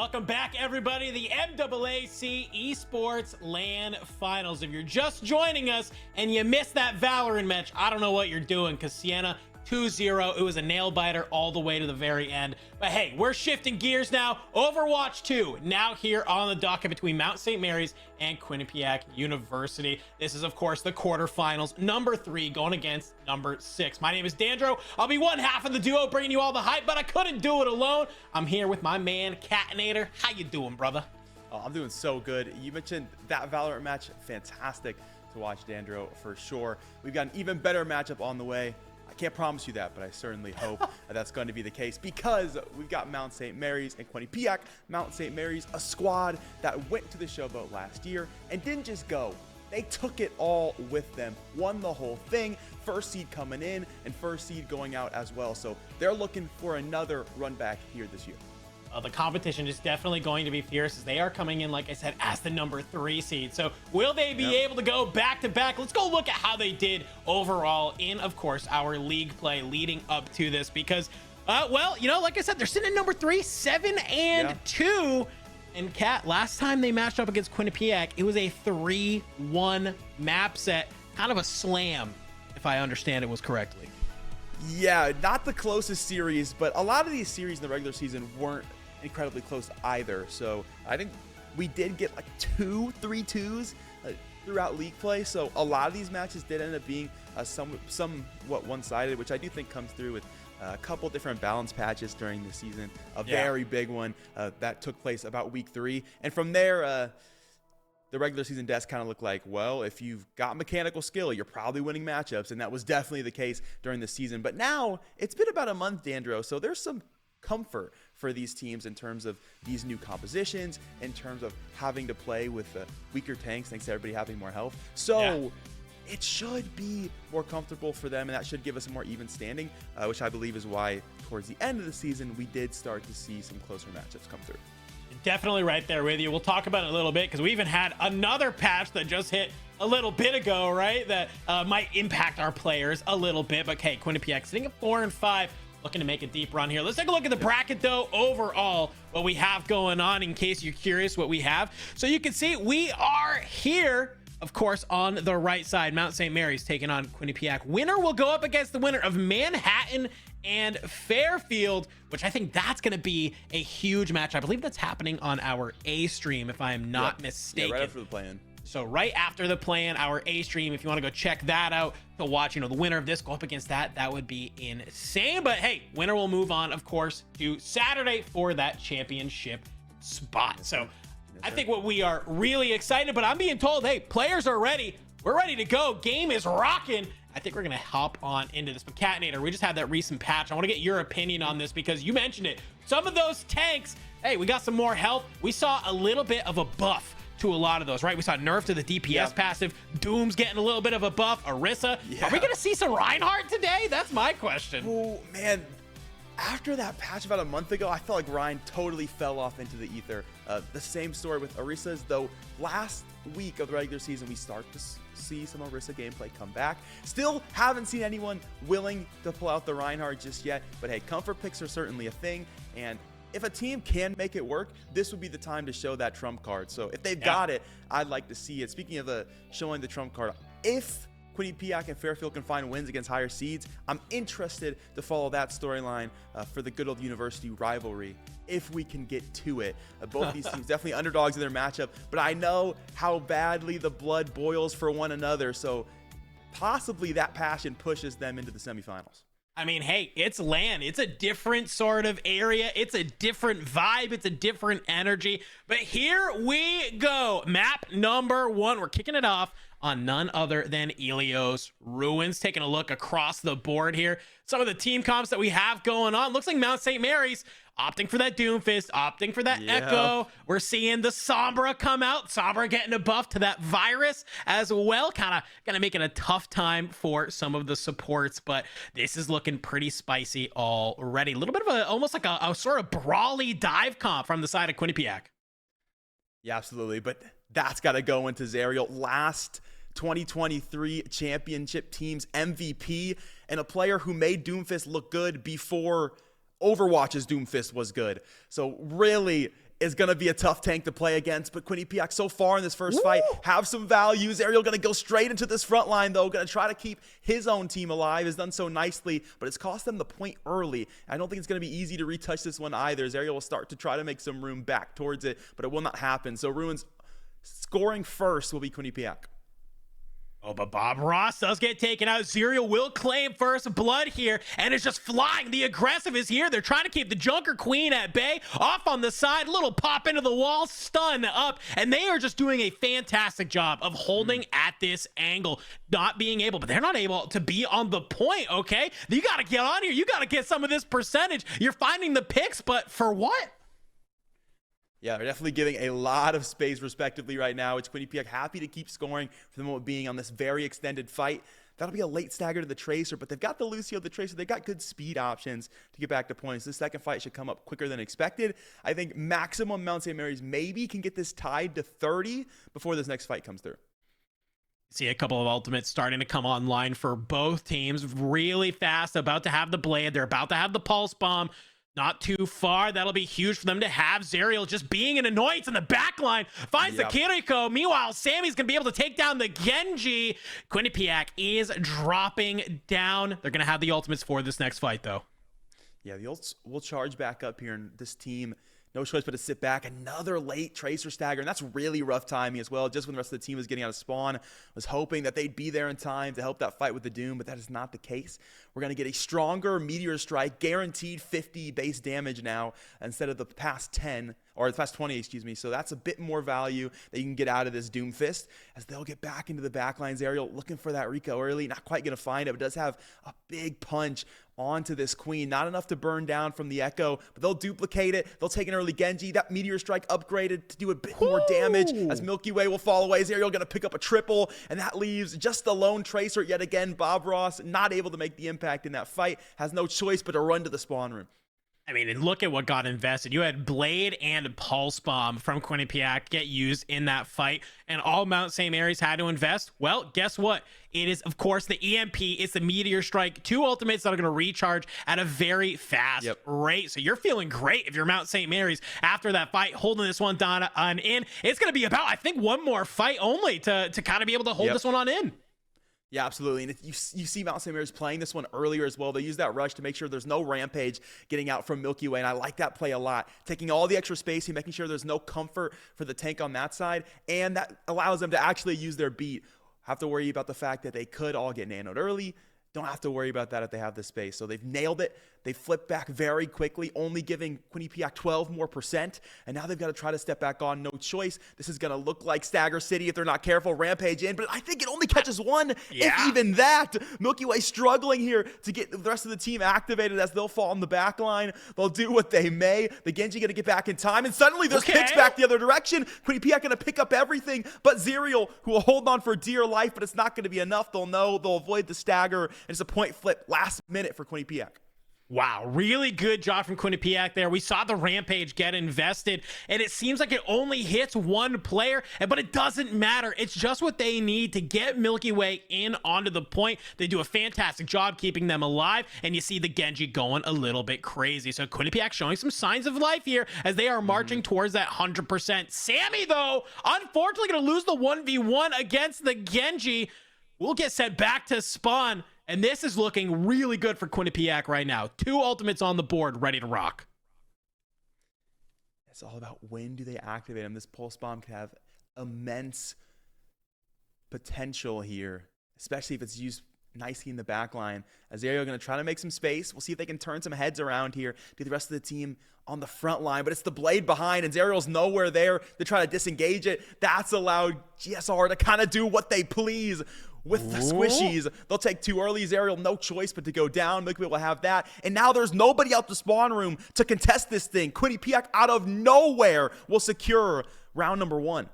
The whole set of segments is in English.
Welcome back, everybody, to the MAAC Esports LAN Finals. If you're just joining us and you missed that Valorant match, I don't know what you're doing, because Sienna 2-0, it was a nail-biter all the way to the very end. But hey, we're shifting gears now. Overwatch 2, now here on the docket between Mount St. Mary's and Quinnipiac University. This is, of course, the quarterfinals. Number 3 going against number 6. My name is Dandro. I'll be one half of the duo bringing you all the hype, but I couldn't do it alone. I'm here with my man, Catinator. How you doing, brother? Oh, I'm doing so good. You mentioned that Valorant match. Fantastic to watch, Dandro, for sure. We've got an even better matchup on the way. I can't promise you that, but I certainly hope that's going to be the case, because we've got Mount St. Mary's and Quinnipiac. Mount St. Mary's, a squad that went to the showboat last year and didn't just go. They took it all with them, won the whole thing, first seed coming in and first seed going out as well. So they're looking for another run back here this year. The competition is definitely going to be fierce, as they are coming in, like I said, as the number 3 seed. So will they be able to go back to back? Let's go look at how they did overall in, of course, our league play leading up to this, because well, you know, like I said, they're sitting at number 3, 7-2. And Cat, last time they matched up against Quinnipiac, it was a 3-1 map set, kind of a slam, if I understand it was correctly. Yeah, not the closest series, but a lot of these series in the regular season weren't incredibly close either. So I think we did get like 2-3-2s throughout league play. So a lot of these matches did end up being somewhat one-sided, which I do think comes through with a couple different balance patches during the season. A very big one that took place about week 3. And from there, the regular season desk kind of looked like, well, if you've got mechanical skill, you're probably winning matchups. And that was definitely the case during the season. But now it's been about a month, Dandro, so there's some comfort for these teams in terms of these new compositions, in terms of having to play with weaker tanks thanks to everybody having more health. So it should be more comfortable for them, and that should give us a more even standing, which I believe is why towards the end of the season we did start to see some closer matchups come through. Definitely right there with you. We'll talk about it a little bit, because we even had another patch that just hit a little bit ago, right? That might impact our players a little bit. But hey, Quinnipiac sitting at 4-5, looking to make a deep run here. Let's take a look at the bracket, though, overall, what we have going on, in case you're curious what we have. So you can see we are here, of course, on the right side. Mount St. Mary's taking on Quinnipiac. Winner will go up against the winner of Manhattan and Fairfield, which I think that's going to be a huge match. I believe that's happening on our A stream, if I am not mistaken. Yeah, right after the play-in. So right after the play-in, our A stream, if you want to go check that out to watch, you know, the winner of this go up against that would be insane. But hey, winner will move on, of course, to Saturday for that championship spot. So I think what we are really excited, but I'm being told, hey, players are ready. We're ready to go. Game is rocking. I think we're going to hop on into this. But Catinator, we just had that recent patch. I want to get your opinion on this, because you mentioned it. Some of those tanks, hey, we got some more health. We saw a little bit of a buff to a lot of those, right? We saw nerf to the DPS passive. Doom's getting a little bit of a buff. Orisa. Are we going to see some Reinhardt today? That's my question. Oh, man. After that patch about a month ago, I felt like Ryan totally fell off into the ether. The same story with Orisa's, though last week of the regular season, we start to see some Orisa gameplay come back. Still haven't seen anyone willing to pull out the Reinhardt just yet, but hey, comfort picks are certainly a thing, and if a team can make it work, this would be the time to show that trump card. So if they've got it, I'd like to see it. Speaking of showing the trump card, if Quinnipiac and Fairfield can find wins against higher seeds, I'm interested to follow that storyline for the good old university rivalry, if we can get to it. Both these teams definitely underdogs in their matchup, but I know how badly the blood boils for one another, so possibly that passion pushes them into the semifinals. I mean, hey, it's LAN. It's a different sort of area. It's a different vibe. It's a different energy. But here we go. Map number 1. We're kicking it off on none other than Ilios Ruins. Taking a look across the board here. Some of the team comps that we have going on. Looks like Mount St. Mary's opting for that Doomfist, opting for that Echo. We're seeing the Sombra come out. Sombra getting a buff to that Virus as well. Kind of making a tough time for some of the supports, but this is looking pretty spicy already. A little bit of almost like a sort of brawly dive comp from the side of Quinnipiac. Yeah, absolutely. But that's got to go into Zariel. Last 2023 championship team's MVP, and a player who made Doomfist look good before Overwatch's Doomfist was good. So really, is going to be a tough tank to play against, but Quinnipiac so far in this first fight have some value. Zerial going to go straight into this front line, though, going to try to keep his own team alive. Has done so nicely, but it's cost them the point early. I don't think it's going to be easy to retouch this one either. Zerial will start to try to make some room back towards it, but it will not happen. So Ruins scoring first will be Quinnipiac. Oh, but Bob Ross does get taken out. Zerial will claim first blood here, and it's just flying. The aggressive is here. They're trying to keep the Junker Queen at bay. Off on the side, little pop into the wall, stun up, and they are just doing a fantastic job of holding at this angle, not being able, but they're not able to be on the point, okay? You got to get on here. You got to get some of this percentage. You're finding the picks, but for what? Yeah, they're definitely giving a lot of space respectively right now. It's Quinnipiac happy to keep scoring for the moment being on this very extended fight. That'll be a late stagger to the Tracer, but they've got the Lucio, the Tracer. They've got good speed options to get back to points. This second fight should come up quicker than expected. I think maximum Mount St. Mary's maybe can get this tied to 30 before this next fight comes through. See a couple of ultimates starting to come online for both teams really fast. About to have the Blade. They're about to have the Pulse Bomb. Not too far. That'll be huge for them to have Zerial just being an annoyance in the back line. Finds the Kiriko. Meanwhile, Sammy's going to be able to take down the Genji. Quinnipiac is dropping down. They're going to have the ultimates for this next fight, though. Yeah, the ults will charge back up here, and this team, no choice but to sit back. Another late Tracer stagger, and that's really rough timing as well. Just when the rest of the team was getting out of spawn, was hoping that they'd be there in time to help that fight with the Doom, but that is not the case. We're going to get a stronger Meteor Strike, guaranteed 50 base damage now instead of the past 10, or the past 20, excuse me. So that's a bit more value that you can get out of this Doom Fist as they'll get back into the backlines. Zerial looking for that Rico early, not quite going to find it, but does have a big punch onto this Queen. Not enough to burn down from the Echo, but they'll duplicate it. They'll take an early Genji. That Meteor Strike upgraded to do a bit more damage as Milky Way will fall away. Zerial going to pick up a triple, and that leaves just the lone Tracer yet again. Bob Ross not able to make the impact in that fight. Has no choice but to run to the spawn room. I mean, and look at what got invested. You had Blade and Pulse Bomb from Quinnipiac get used in that fight, and all Mount St. Mary's had to invest. Well, guess what? It is, of course, the EMP. It's the Meteor Strike. 2 ultimates that are going to recharge at a very fast rate. So you're feeling great if you're Mount St. Mary's after that fight, holding this one down on in. It's going to be about, I think, one more fight only to kind of be able to hold this one on in. Yeah, absolutely. And you see Mount St. Mary's playing this one earlier as well. They use that rush to make sure there's no Rampage getting out from Milky Way, and I like that play a lot. Taking all the extra space and making sure there's no comfort for the tank on that side, and that allows them to actually use their beat. Have to worry about the fact that they could all get nanoed early. Don't have to worry about that if they have the space. So they've nailed it. They flipped back very quickly, only giving Quinnipiac 12% more, and now they've got to try to step back on. No choice. This is going to look like Stagger City if they're not careful. Rampage in, but I think it only catches one, if even that. Milky Way struggling here to get the rest of the team activated as they'll fall on the back line. They'll do what they may. The Genji going to get back in time, and suddenly there's picks back the other direction. Quinnipiac going to pick up everything, but Zerial, who will hold on for dear life, but it's not going to be enough. They'll know. They'll avoid the stagger, and it's a point flip last minute for Quinnipiac. Wow, really good job from Quinnipiac there. We saw the Rampage get invested, and it seems like it only hits one player, but it doesn't matter. It's just what they need to get Milky Way in onto the point. They do a fantastic job keeping them alive, and you see the Genji going a little bit crazy. So Quinnipiac showing some signs of life here as they are marching towards that 100%. Sammy, though, unfortunately going to lose the 1v1 against the Genji. We'll get sent back to spawn. And this is looking really good for Quinnipiac right now. 2 ultimates on the board, ready to rock. It's all about when do they activate them. This Pulse Bomb could have immense potential here, especially if it's used nicely in the back line. Zerial going to try to make some space. We'll see if they can turn some heads around here to the rest of the team on the front line, but it's the Blade behind, and Zerial's nowhere there to try to disengage it. That's allowed GSR to kind of do what they please with the squishies. They'll take 2 early. Zerial, no choice but to go down. Milky Way will have that. And now there's nobody out the spawn room to contest this thing. Quinnipiac out of nowhere will secure round number 1.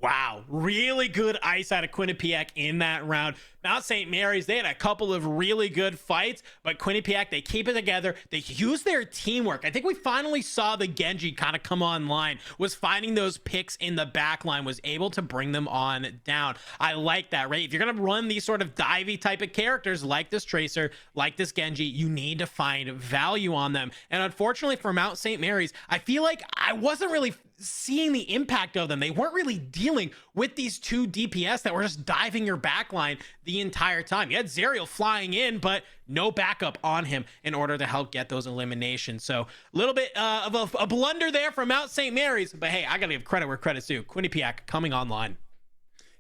Wow, really good ice out of Quinnipiac in that round. Mount St. Mary's, they had a couple of really good fights, but Quinnipiac, they keep it together. They use their teamwork. I think we finally saw the Genji kind of come online, was finding those picks in the back line, was able to bring them on down. I like that, right? If you're going to run these sort of divey type of characters like this Tracer, like this Genji, you need to find value on them. And unfortunately for Mount St. Mary's, I feel like I wasn't really seeing the impact of them. They weren't really dealing with these two DPS that were just diving your backline the entire time. You had Zerial flying in, but no backup on him in order to help get those eliminations. So a little bit of a blunder there from Mount St. Mary's, but hey, I gotta give credit where credit's due. Quinnipiac coming online.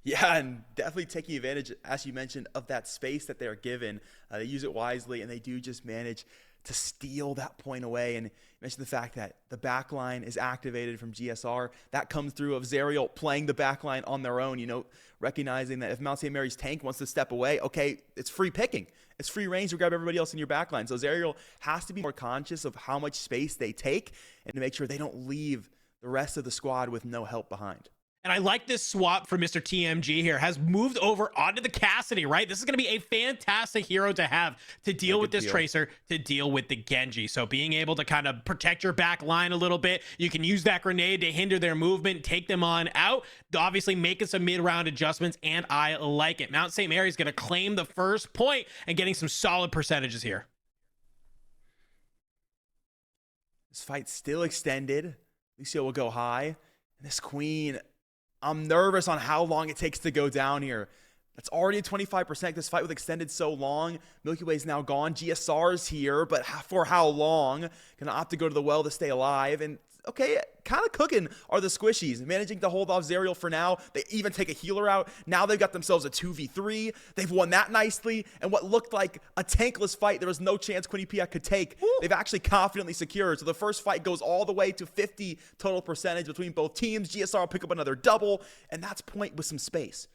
Yeah, and definitely taking advantage, as you mentioned, of that space that they're given. They use it wisely, and they do just manage to steal that point away. And you mentioned the fact that the backline is activated from GSR. That comes through of Zerial playing the backline on their own, you know, recognizing that if Mount St. Mary's tank wants to step away, okay, it's free picking. It's free range to grab everybody else in your backline. So Zerial has to be more conscious of how much space they take and to make sure they don't leave the rest of the squad with no help behind. And I like this swap for Mr. TMG here. Has moved over onto the Cassidy, right? This is going to be a fantastic hero to have to deal with this Tracer, to deal with the Genji. So being able to kind of protect your back line a little bit. You can use that grenade to hinder their movement, take them on out. Obviously making some mid-round adjustments, and I like it. Mount St. Mary's going to claim the first point and getting some solid percentages here. This fight's still extended. Lucio will go high. And this Queen, I'm nervous on how long it takes to go down here. That's already at 25%. This fight was extended so long. Milky Way's now gone. GSR's here, but for how long? Gonna opt to go to the well to stay alive. And okay, kind of cooking are the squishies, managing to hold off Zerial for now. They even take a healer out. Now they've got themselves a 2v3. They've won that nicely. And what looked like a tankless fight, there was no chance Quinnipiac could take. Woo. They've actually confidently secured. So the first fight goes all the way to 50 total percentage between both teams. GSR will pick up another double, and that's point with some space.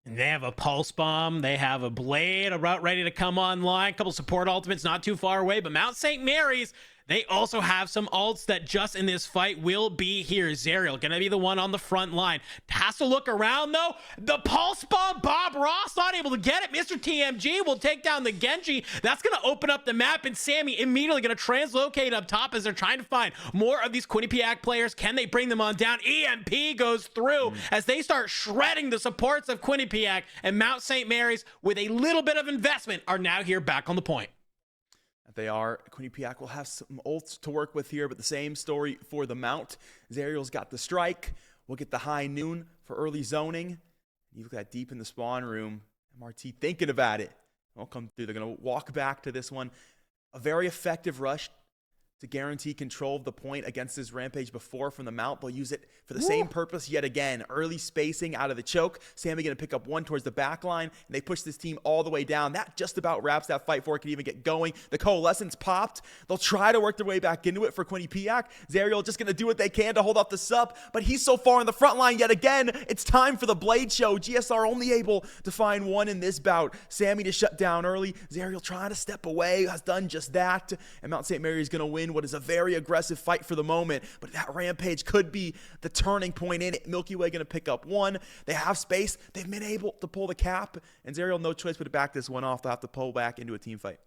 And they have a pulse bomb. They have a blade, a route ready to come online. A couple support ultimates not too far away. But Mount St. Mary's, they also have some ults that just in this fight will be here. Zerial gonna be the one on the front line. Has to look around though. The pulse bomb, Bob Ross not able to get it. Mr. TMG will take down the Genji. That's gonna open up the map, and Sammy immediately gonna translocate up top as they're trying to find more of these Quinnipiac players. Can they bring them on down? EMP goes through as they start shredding the supports of Quinnipiac, and Mount St. Mary's, with a little bit of investment, are now here back on the point. They are. Quinnipiac will have some ults to work with here, but the same story for the Mount. Zerial's got the strike. We'll get the high noon for early zoning. You look at that deep in the spawn room. MRT thinking about it. They'll come through. They're going to walk back to this one. A very effective rush to guarantee control of the point against this Rampage before from the Mount. They'll use it for the same purpose yet again. Early spacing out of the choke. Sammy going to pick up one towards the back line, and they push this team all the way down. That just about wraps that fight before it can even get going. The Coalescence popped. They'll try to work their way back into it for Quinnipiac. Zerial just going to do what they can to hold off the sup, but he's so far in the front line yet again. It's time for the Blade Show. GSR only able to find one in this bout. Sammy to shut down early. Zerial trying to step away, has done just that, and Mount St. Mary is going to win what is a very aggressive fight for the moment, but that Rampage could be the turning point in it. Milky Way going to pick up one. They have space. They've been able to pull the cap, and Zerial no choice but to back this one off. They'll have to pull back into a team fight.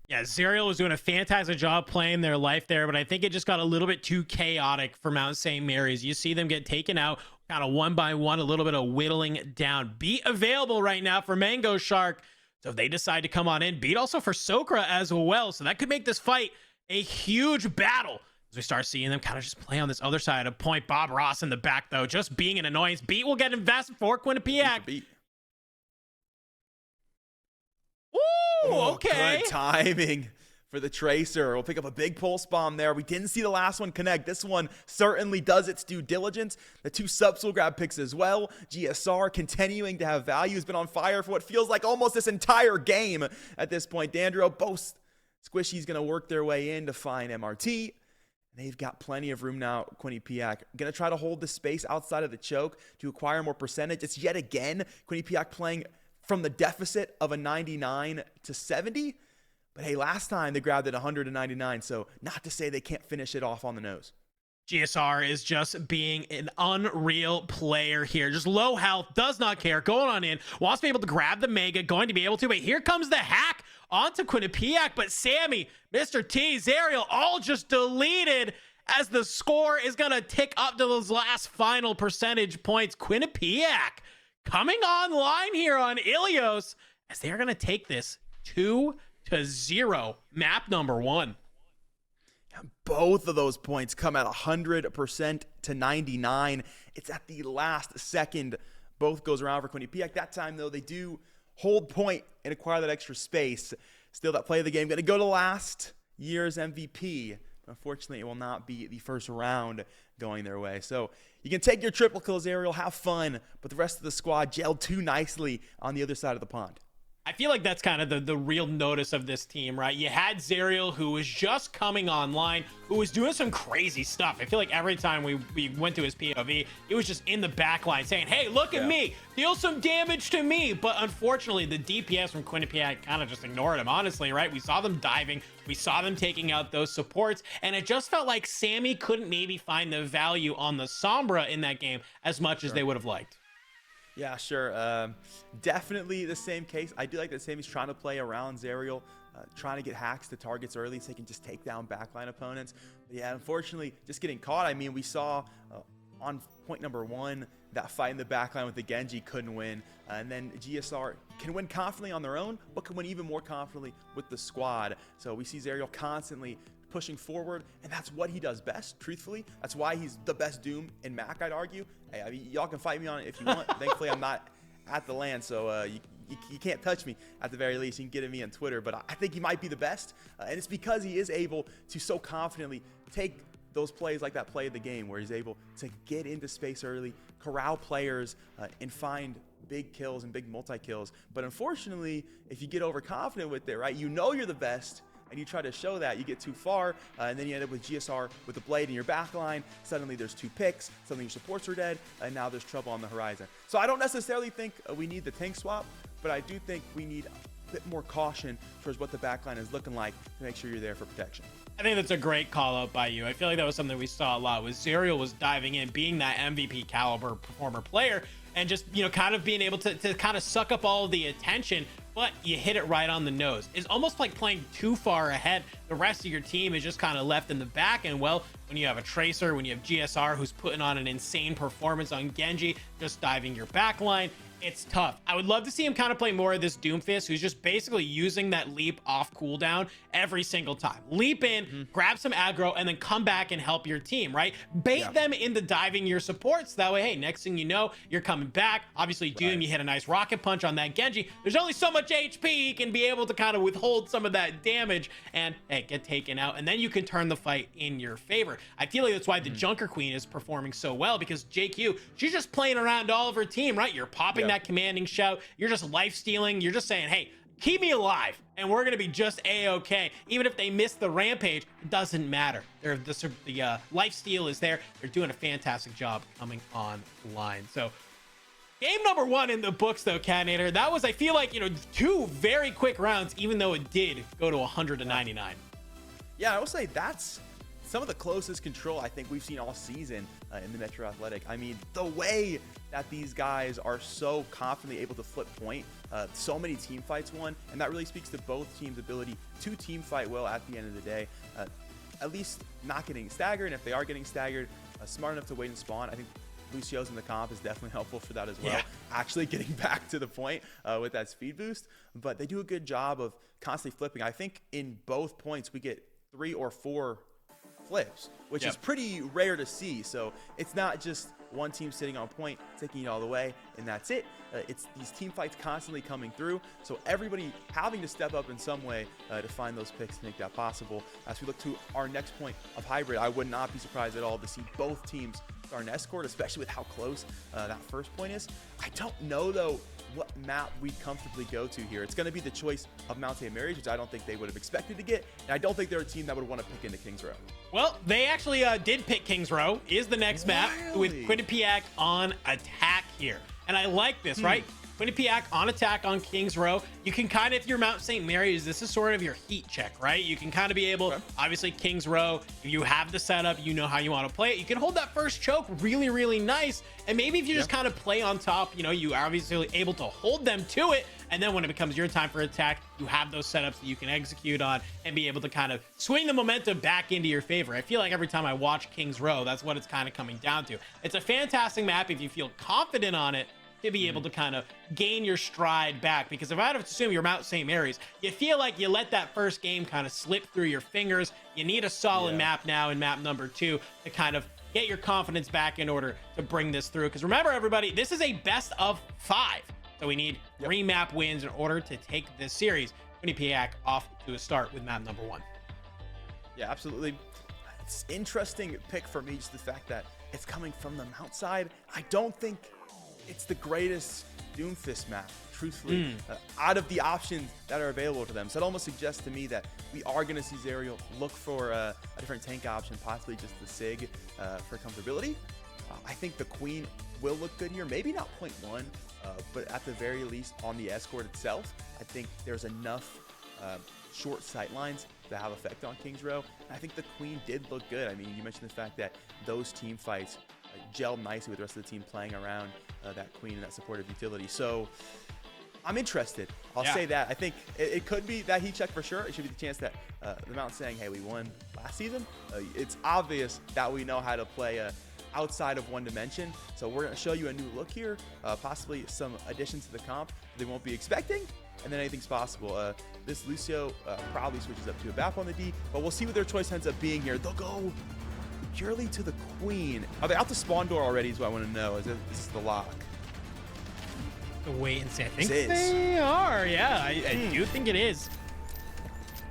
Yeah, Zerial was doing a fantastic job playing their life there, but I think it just got a little bit too chaotic for Mount St. Mary's. You see them get taken out kind of one by one, a little bit of whittling down. Beat available right now for Mango Shark, so if they decide to come on in. Beat also for Sokra as well, so that could make this fight a huge battle as we start seeing them kind of just play on this other side of point. Bob Ross in the back, though, just being an annoyance. Beat will get invested for Quinnipiac. Beat. Ooh, okay. Good timing for the Tracer. We'll pick up a big pulse bomb there. We didn't see the last one connect. This one certainly does its due diligence. The two subs will grab picks as well. GSR continuing to have value. Has been on fire for what feels like almost this entire game at this point. Dandro, both Squishy's going to work their way in to find MRT. They've got plenty of room now. Quinnipiac going to try to hold the space outside of the choke to acquire more percentage. It's yet again Quinnipiac playing from the deficit of a 99 to 70. But hey, last time they grabbed it 100 to 99. So not to say they can't finish it off on the nose. GSR is just being an unreal player here. Just low health, does not care, going on in, wants to be able to grab the Mega, going to be able to, but here comes the hack onto Quinnipiac, but Sammy, Mr. T, Zerial, all just deleted as the score is going to tick up to those last final percentage points. Quinnipiac coming online here on Ilios as they're going to take this 2-0, map number 1. Both of those points come at 100% to 99. It's at the last second. Both goes around for Quinnipiac. That time, though, they do hold point and acquire that extra space. Still, that play of the game going to go to last year's MVP. Unfortunately, it will not be the first round going their way. So you can take your triple kills, Ariel, have fun, but the rest of the squad gelled too nicely on the other side of the pond. I feel like that's kind of the real notice of this team, right? You had Zariel, who was just coming online, who was doing some crazy stuff. I feel like every time we went to his POV, he was just in the back line saying, hey, look at me, deal some damage to me. But unfortunately, the DPS from Quinnipiac kind of just ignored him, honestly, right? We saw them diving, we saw them taking out those supports, and it just felt like Sammy couldn't maybe find the value on the Sombra in that game as much as they would have liked. Yeah, sure. Definitely the same case. I do like that Sammy's trying to play around Zariel, trying to get hacks to targets early so he can just take down backline opponents. But yeah, unfortunately, just getting caught. I mean, we saw on point number 1, that fight in the backline with the Genji couldn't win. And then GSR can win confidently on their own, but can win even more confidently with the squad. So we see Zariel constantly pushing forward, and that's what he does best, truthfully. That's why he's the best Doom in Mac, I'd argue. Hey, I mean, y'all can fight me on it if you want. Thankfully, I'm not at the LAN, so you can't touch me at the very least. You can get at me on Twitter, but I think he might be the best, and it's because he is able to so confidently take those plays like that play of the game where he's able to get into space early, corral players, and find big kills and big multi-kills. But unfortunately, if you get overconfident with it, right, you know you're the best, and you try to show that, you get too far, and then you end up with GSR with the blade in your back line. Suddenly there's 2 picks, suddenly your supports are dead, and now there's trouble on the horizon. So I don't necessarily think we need the tank swap, but I do think we need a bit more caution towards what the backline is looking like to make sure you're there for protection. I think that's a great call out by you. I feel like that was something we saw a lot, was Zariel was diving in, being that MVP caliber performer player, and just, you know, kind of being able to kind of suck up all of the attention, but you hit it right on the nose. It's almost like playing too far ahead. The rest of your team is just kind of left in the back. And well, when you have a Tracer, when you have GSR who's putting on an insane performance on Genji, just diving your back line, it's tough. I would love to see him kind of play more of this Doomfist, who's just basically using that leap off cooldown every single time. Leap in, grab some aggro, and then come back and help your team, right? Bait them into diving your supports. That way, hey, next thing you know, you're coming back. Obviously, Doom, you hit a nice rocket punch on that Genji. There's only so much HP he can be able to kind of withhold some of that damage and, hey, get taken out. And then you can turn the fight in your favor. I feel like that's why the Junker Queen is performing so well, because JQ, she's just playing around all of her team, right? You're popping that commanding shout, you're just life stealing, you're just saying, hey, keep me alive and we're gonna be just a-okay. Even if they miss the rampage, it doesn't matter. The life steal is there. They're doing a fantastic job coming online. So game number 1 in the books, though, Catnator, that was, I feel like, you know, 2 very quick rounds, even though it did go to 100 to 99. Yeah, I will say that's some of the closest control I think we've seen all season in the Metro Athletic. I mean, the way that these guys are so confidently able to flip point, so many team fights won, and that really speaks to both teams' ability to team fight well at the end of the day. At least not getting staggered, and if they are getting staggered, smart enough to wait and spawn. I think Lucio's in the comp is definitely helpful for that as well. Actually getting back to the point with that speed boost, but they do a good job of constantly flipping. I think in both points we get 3 or 4 flips, which is pretty rare to see. So it's not just one team sitting on point, taking it all the way, and that's it. It's these team fights constantly coming through. So everybody having to step up in some way to find those picks to make that possible. As we look to our next point of hybrid, I would not be surprised at all to see both teams start an escort, especially with how close that first point is. I don't know, though, what map we'd comfortably go to here. It's going to be the choice of Mount St. Mary's, which I don't think they would have expected to get, and I don't think they're a team that would want to pick into Kings Row. Well, they actually did pick Kings Row, is the next map, with Quinnipiac on attack here. And I like this, right? Quinnipiac on attack on Kings Row. You can kind of, if you're Mount St. Mary's, this is sort of your heat check, right? You can kind of be able, obviously Kings Row, if you have the setup, you know how you want to play it. You can hold that first choke really, really nice. And maybe if you just kind of play on top, you know, you are obviously able to hold them to it. And then when it becomes your time for attack, you have those setups that you can execute on and be able to kind of swing the momentum back into your favor. I feel like every time I watch Kings Row, that's what it's kind of coming down to. It's a fantastic map if you feel confident on it, to be able to kind of gain your stride back. Because if I had to assume you're Mount St. Mary's, you feel like you let that first game kind of slip through your fingers. You need a solid map now in map number 2 to kind of get your confidence back in order to bring this through. Because remember, everybody, this is a best of 5. So we need 3 map wins in order to take this series. Quinnipiac off to a start with map number 1. Yeah, absolutely. It's interesting pick for me, just the fact that it's coming from the Mount side. I don't think it's the greatest Doomfist map, truthfully, out of the options that are available to them. So it almost suggests to me that we are going to see Zerial look for a different tank option, possibly just the Sig for comfortability. I think the Queen will look good here. Maybe not 0.1, but at the very least on the escort itself, I think there's enough short sight lines to have effect on Kings Row. And I think the Queen did look good. I mean, you mentioned the fact that those team fights gelled nicely with the rest of the team playing around that Queen and that supportive utility. So I'm interested. I'll say that. I think it could be that heat check for sure. It should be the chance that the Mountain saying, hey, we won last season. It's obvious that we know how to play outside of one dimension. So we're going to show you a new look here, possibly some additions to the comp they won't be expecting, and then anything's possible. This Lucio probably switches up to a BAP on the D, but we'll see what their choice ends up being here. They'll go purely to the Queen. Are they out the spawn door already is what I want to know. Is this the lock? Wait and see. I think they are. Yeah, I do think it is.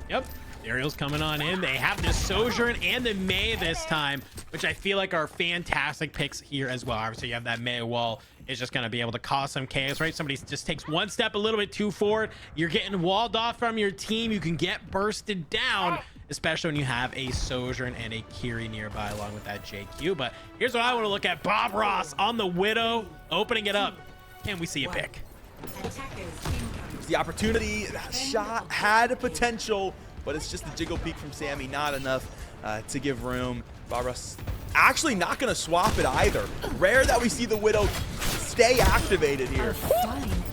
Yep. Ariel's coming on in. They have the Sojourn and the Mei this time, which I feel like are fantastic picks here as well. Obviously, you have that Mei wall is just going to be able to cause some chaos, right? Somebody just takes one step a little bit too forward. You're getting walled off from your team. You can get bursted down, especially when you have a Sojourn and a Kiri nearby along with that JQ. But here's what I want to look at. Bob Ross on the Widow, opening it up. Can we see a pick? The opportunity, that shot had a potential, but it's just the jiggle peek from Sammy, not enough to give room. Bob Ross actually not going to swap it either. Rare that we see the Widow stay activated here.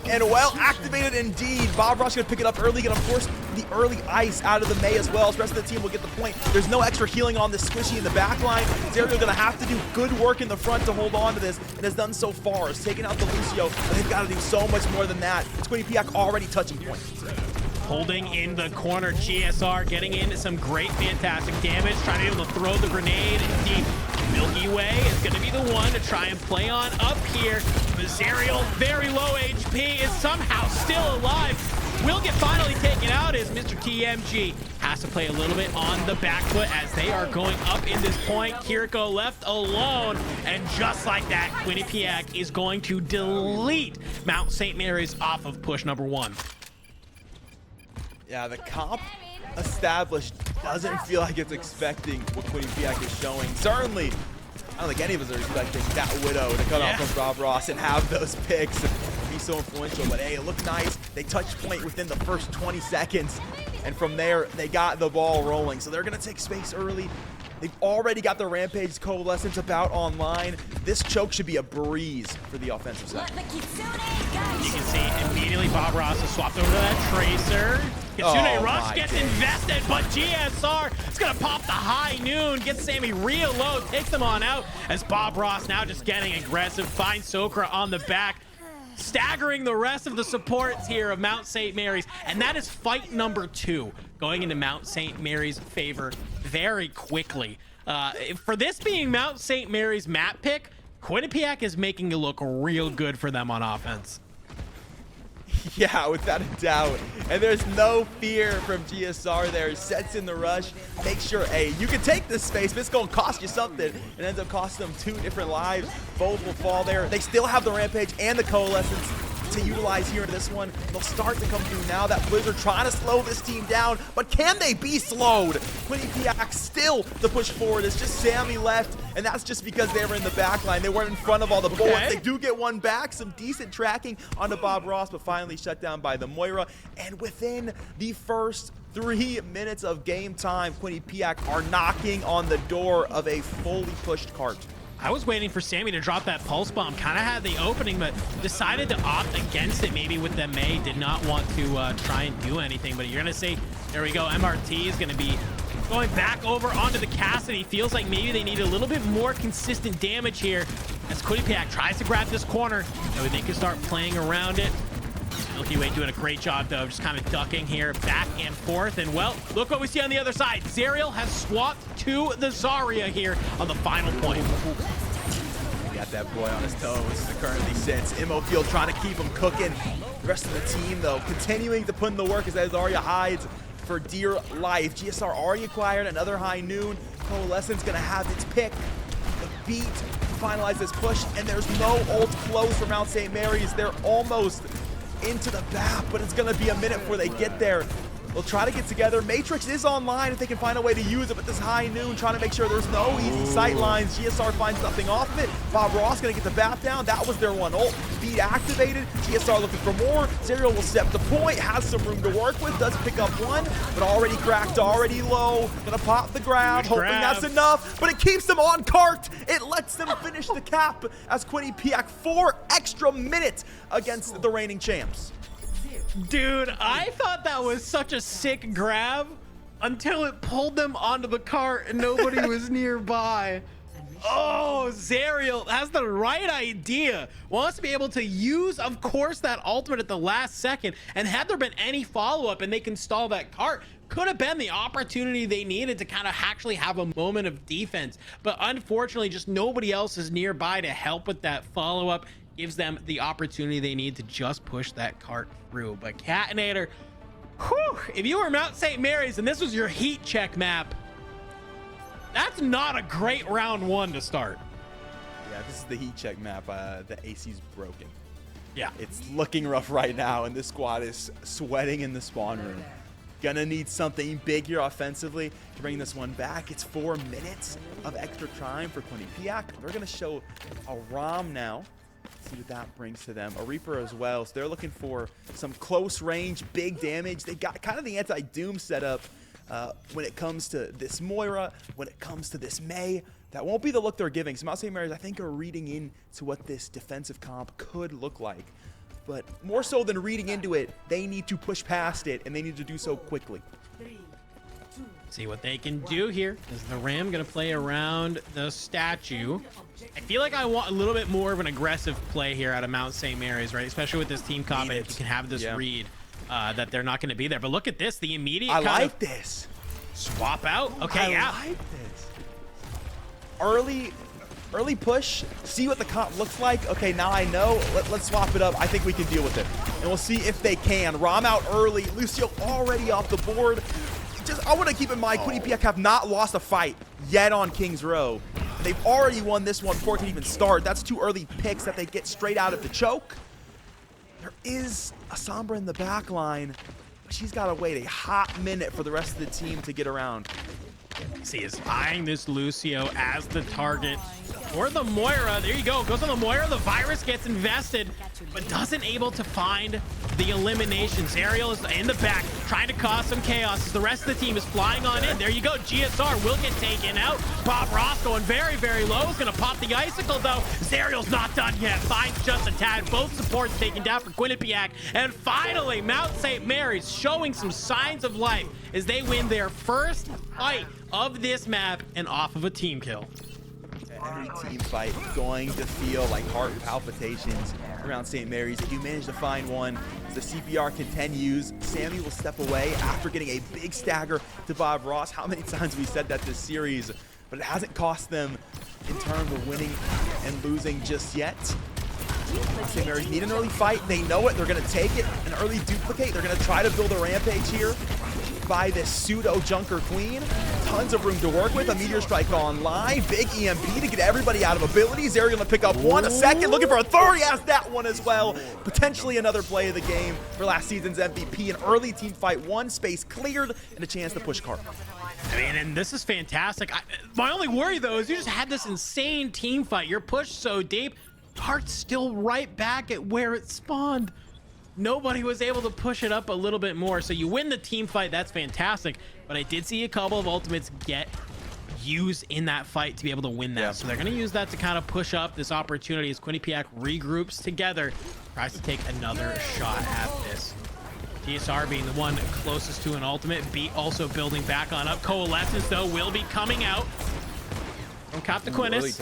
And well activated indeed. Bob Ross going to pick it up early, going to force the early ice out of the Mei as well. The rest of the team will get the point. There's no extra healing on this squishy in the back line. Zerial going to have to do good work in the front to hold on to this, and has done so far. Has taken out the Lucio, but they've got to do so much more than that. Quinnipiac already touching point. Holding in the corner, GSR getting in some great, fantastic damage, trying to be able to throw the grenade deep. Milky Way is going to be the one to try and play on up here. Zerial, very low HP, is somehow still alive. Will get finally taken out as Mr. TMG has to play a little bit on the back foot as they are going up in this point. Kiriko left alone, and just like that, Quinnipiac is going to delete Mount St. Mary's off of push number 1. Yeah, the comp established doesn't feel like it's expecting what Quinnipiac is showing. Certainly, I don't think any of us are expecting that Widow to cut off from Bob Ross and have those picks and be so influential. But hey, it looked nice. They touched point within the first 20 seconds. And from there, they got the ball rolling. So they're going to take space early. They've already got the Rampage Coalescence about online. This choke should be a breeze for the offensive side. You can see immediately Bob Ross has swapped over to that Tracer. Kitsune Rush gets invested, but GSR is going to pop the high noon, gets Sammy real low, takes them on out as Bob Ross now just getting aggressive, finds Sokra on the back, staggering the rest of the supports here of Mount St. Mary's. And that is fight number 2 going into Mount St. Mary's favor very quickly. For this being Mount St. Mary's map pick, Quinnipiac is making it look real good for them on offense. Yeah, without a doubt. And there's no fear from GSR there. Sets in the rush. Make sure, hey, you can take this space, but it's going to cost you something. It ends up costing them 2 different lives. Both will fall there. They still have the Rampage and the Coalescence to utilize here in this one. They'll start to come through now. That Blizzard trying to slow this team down, but can they be slowed? Quinnipiac still to push forward. It's just Sammy left, and that's just because they were in the back line. They weren't in front of all the bullets. They do get one back. Some decent tracking onto Bob Ross, but finally shut down by the Moira. And within the first 3 minutes of game time, Quinnipiac are knocking on the door of a fully pushed cart. I was waiting for Sammy to drop that pulse bomb. Kind of had the opening, but decided to opt against it. Maybe with the Mei, did not want to try and do anything. But you're going to see, there we go, MRT is going to be going back over onto the Cassidy. Feels like maybe they need a little bit more consistent damage here. as Quinnipiac tries to grab this corner. So they can start playing around it. Milky Way doing a great job, though, just kind of ducking here back and forth. And, well, look what we see on the other side. Zerial has swapped to the Zarya here on the final point. Got that boy on his toes as it currently sits. Immo Field trying to keep him cooking. The rest of the team, though, continuing to put in the work as Zarya hides for dear life. GSR already acquired another high noon. Coalescence going to have its pick. The beat to finalize this push, and there's no ult close for Mount St. Mary's. They're almost into the BAP, but it's going to be a minute before they get there. They'll try to get together. Matrix is online if they can find a way to use it, but this high noon trying to make sure there's no easy sight lines. GSR finds nothing off of it. Bob Ross going to get the BAP down. That was their one ult. Beat activated. GSR looking for more. Zerial will step the point, has some room to work with, does pick up one, but already cracked, already low. Gonna pop the grab, hoping that's enough, but it keeps them on cart. It lets them finish the cap as Quinnipiac 4 extra minutes against the reigning champs. Dude, I thought that was such a sick grab until it pulled them onto the cart and nobody was nearby. Oh, Zerial has the right idea. Wants to be able to use, of course, that ultimate at the last second. And had there been any follow-up and they can stall that cart, could have been the opportunity they needed to kind of actually have a moment of defense. But unfortunately, just nobody else is nearby to help with that follow-up. Gives them the opportunity they need to just push that cart through. But Catinator, whew, if you were Mount St. Mary's and this was your heat check map, that's not a great round one to start. Yeah, this is the heat check map. The AC's broken. Yeah. It's looking rough right now, and this squad is sweating in the spawn room. Gonna need something big here offensively to bring this one back. It's 4 minutes of extra time for Quinnipiac. They're gonna show a ROM now. See what that brings to them. A Reaper as well. So they're looking for some close range, big damage. They got kind of the anti-Doom setup when it comes to this Moira, when it comes to this Mei. That won't be the look they're giving. So Mount St. Mary's, I think, are reading into what this defensive comp could look like. But more so than reading into it, they need to push past it, and they need to do so quickly. See what they can do here. Is the Ram going to play around the statue? I feel like I want a little bit more of an aggressive play here out of Mount St. Mary's, right? Especially with this team comp, and if you can have this read that they're not going to be there. But look at this, the immediate I like this. Swap out. Okay, I like this. Early push, see what the comp looks like. Okay, now I know. Let's swap it up. I think we can deal with it. And we'll see if they can. Rom out early. Lucio already off the board. I want to keep in mind, Quinnipiac have not lost a fight yet on King's Row. They've already won this one before it can even start. That's 2 early picks that they get straight out of the choke. There is a Sombra in the back line, but she's got to wait a hot minute for the rest of the team to get around. See, is eyeing this Lucio as the target for the Moira. There you go. Goes on the Moira. The virus gets invested, but doesn't able to find the elimination. Zerial is in the back, trying to cause some chaos as the rest of the team is flying on in. There you go. GSR will get taken out. Bob Ross going very, very low. Is going to pop the icicle, though. Zerial's not done yet. Finds just a tad. Both supports taken down for Quinnipiac. And finally, Mount St. Mary's showing some signs of life as they win their first fight of this map and off of a team kill. Every team fight going to feel like heart palpitations around St. Mary's. If you manage to find one, as the CPR continues, Sammy will step away after getting a big stagger to Bob Ross. How many times we said that this series, but it hasn't cost them in terms of winning and losing just yet. St. Mary's need an early fight. They know it. They're going to take it. An early duplicate. They're going to try to build a rampage here by this pseudo Junker Queen. Tons of room to work with. A Meteor Strike online. Big EMP to get everybody out of abilities. They're going to pick up one. A second. Looking for a third. He has that one as well. Potentially another play of the game for last season's MVP. An early team fight. One space cleared and a chance to push Carp. I mean, and this is fantastic. My only worry, though, is you just had this insane team fight. You're pushed so deep. Cart's still right back at where it spawned. Nobody was able to push it up a little bit more. So you win the team fight. That's fantastic. But I did see a couple of ultimates get used in that fight to be able to win that. Yeah. So they're going to use that to kind of push up this opportunity as Quinnipiac regroups together, tries to take another shot at this. GSR being the one closest to an ultimate. Beat also building back on up. Coalescence, though, will be coming out from Cap to Quinnis.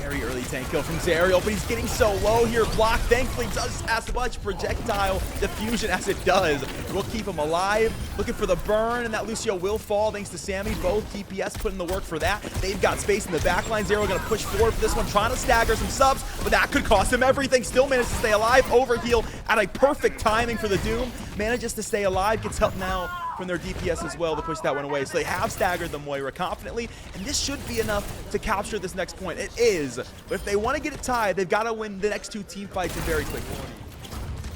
Very early tank kill from Zerial, but he's getting so low here. Block, thankfully, does as much projectile diffusion as it does. We'll keep him alive. Looking for the burn, and that Lucio will fall thanks to Sammy. Both DPS putting the work for that. They've got space in the backline. Zerial going to push forward for this one, trying to stagger some subs, but that could cost him everything. Still manages to stay alive. Overheal at a perfect timing for the Doom. Manages to stay alive. Gets help now from their DPS as well to push that one away. So they have staggered the Moira confidently, and this should be enough to capture this next point. It is, but if they want to get it tied, they've got to win the next 2 team fights and very quickly.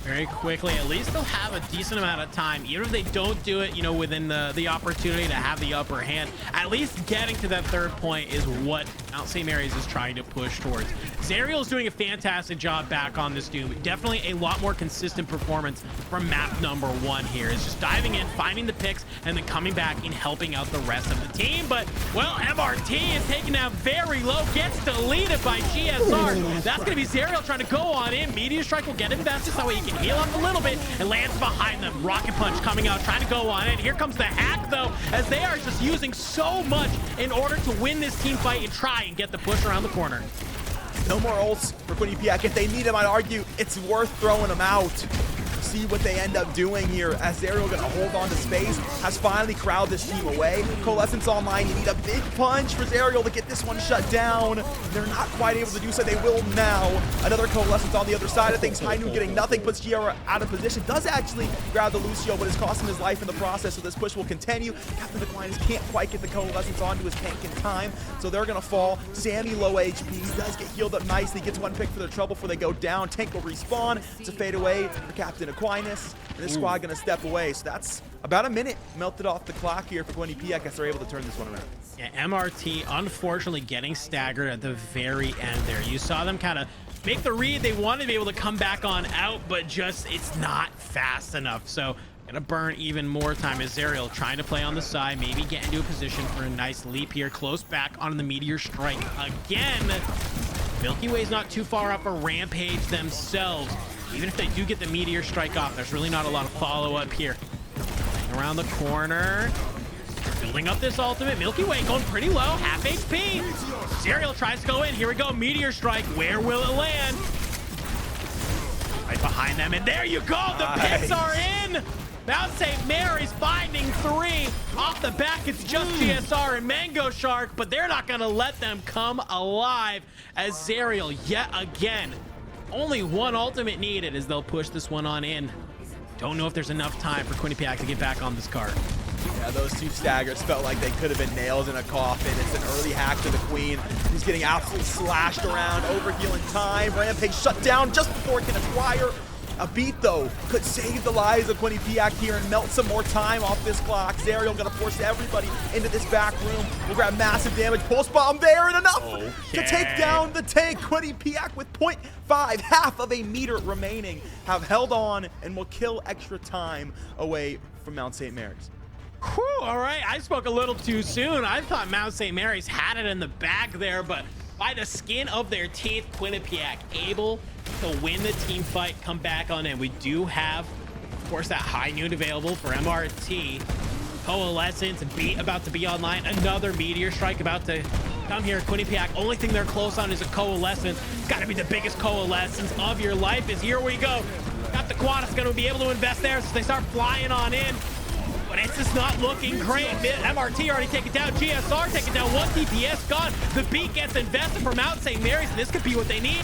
Very quickly, at least they'll have a decent amount of time, even if they don't do it, you know, within the opportunity to have the upper hand. At least getting to that 3rd point is what Mount St. Mary's is trying to push towards. Zerial is doing a fantastic job back on this Doom. Definitely a lot more consistent performance from map number 1 here. Is just diving in, finding the picks, and then coming back and helping out the rest of the team. But, well, MRT is taken down very low, gets deleted by GSR. That's going to be Zerial trying to go on in. Meteor Strike will get invested so he can heal up a little bit and lands behind them. Rocket Punch coming out, trying to go on in. Here comes the hack, though, as they are just using so much in order to win this team fight and try and get the push around the corner. No more ults for Quinnipiac. If they need him, I'd argue it's worth throwing him out. See what they end up doing here as Zerial gonna hold on to space, has finally crowded this team away. Coalescence online, you need a big punch for Zerial to get this one shut down. They're not quite able to do so, they will now. Another Coalescence on the other side of things. Hainu getting nothing, puts Giara out of position, does actually grab the Lucio, but it's cost him his life in the process, so this push will continue. Captain Aquinas can't quite get the Coalescence onto his tank in time, so they're gonna fall. Sammy low HP, he does get healed up nicely, gets one pick for their trouble before they go down. Tank will respawn, it's a fade away for Captain Aquinas, and this squad gonna step away. So that's about a minute melted off the clock here for Quinnipiac as they're able to turn this one around. Yeah, MRT unfortunately getting staggered at the very end there. You saw them kind of make the read. They wanted to be able to come back on out, but just it's not fast enough. So gonna burn even more time as Zerial trying to play on the side, maybe get into a position for a nice leap here. Close back on the Meteor Strike again. Milky Way's not too far up a Rampage themselves. Even if they do get the Meteor Strike off, there's really not a lot of follow-up here. Around the corner, building up this ultimate. Milky Way going pretty low, half HP. Zerial tries to go in. Here we go, Meteor Strike. Where will it land? Right behind them, and there you go. The picks are in. Mount St. Mary's finding 3. Off the back, it's just GSR and Mango Shark, but they're not going to let them come alive as Zerial yet again. Only one ultimate needed as they'll push this one on in. Don't know if there's enough time for Quinnipiac to get back on this card. Yeah, those 2 staggers felt like they could have been nails in a coffin. It's an early hack to the Queen, who's getting absolutely slashed around, overhealing time. Rampage shut down just before it can acquire. A beat, though, could save the lives of Quinnipiac here and melt some more time off this clock. Zerial gonna force everybody into this back room. We'll grab massive damage. Pulse bomb there and enough to take down the tank. Quinnipiac with 0.5, half of a meter remaining, have held on and will kill extra time away from Mount St. Mary's. Whew, all right, I spoke a little too soon. I thought Mount St. Mary's had it in the bag there, but by the skin of their teeth, Quinnipiac able to win the team fight, come back on in. We do have, of course, that high noon available for MRT. Coalescence, Beat about to be online. Another Meteor Strike about to come here. Quinnipiac, only thing they're close on is a Coalescence. Got to be the biggest Coalescence of your life. Is here we go. Got the Quad is going to be able to invest there, so they start flying on in. But it's just not looking great. MRT already taken down. GSR taking down. 1 DPS gone. The Beat gets invested from Mount St. Mary's, and this could be what they need.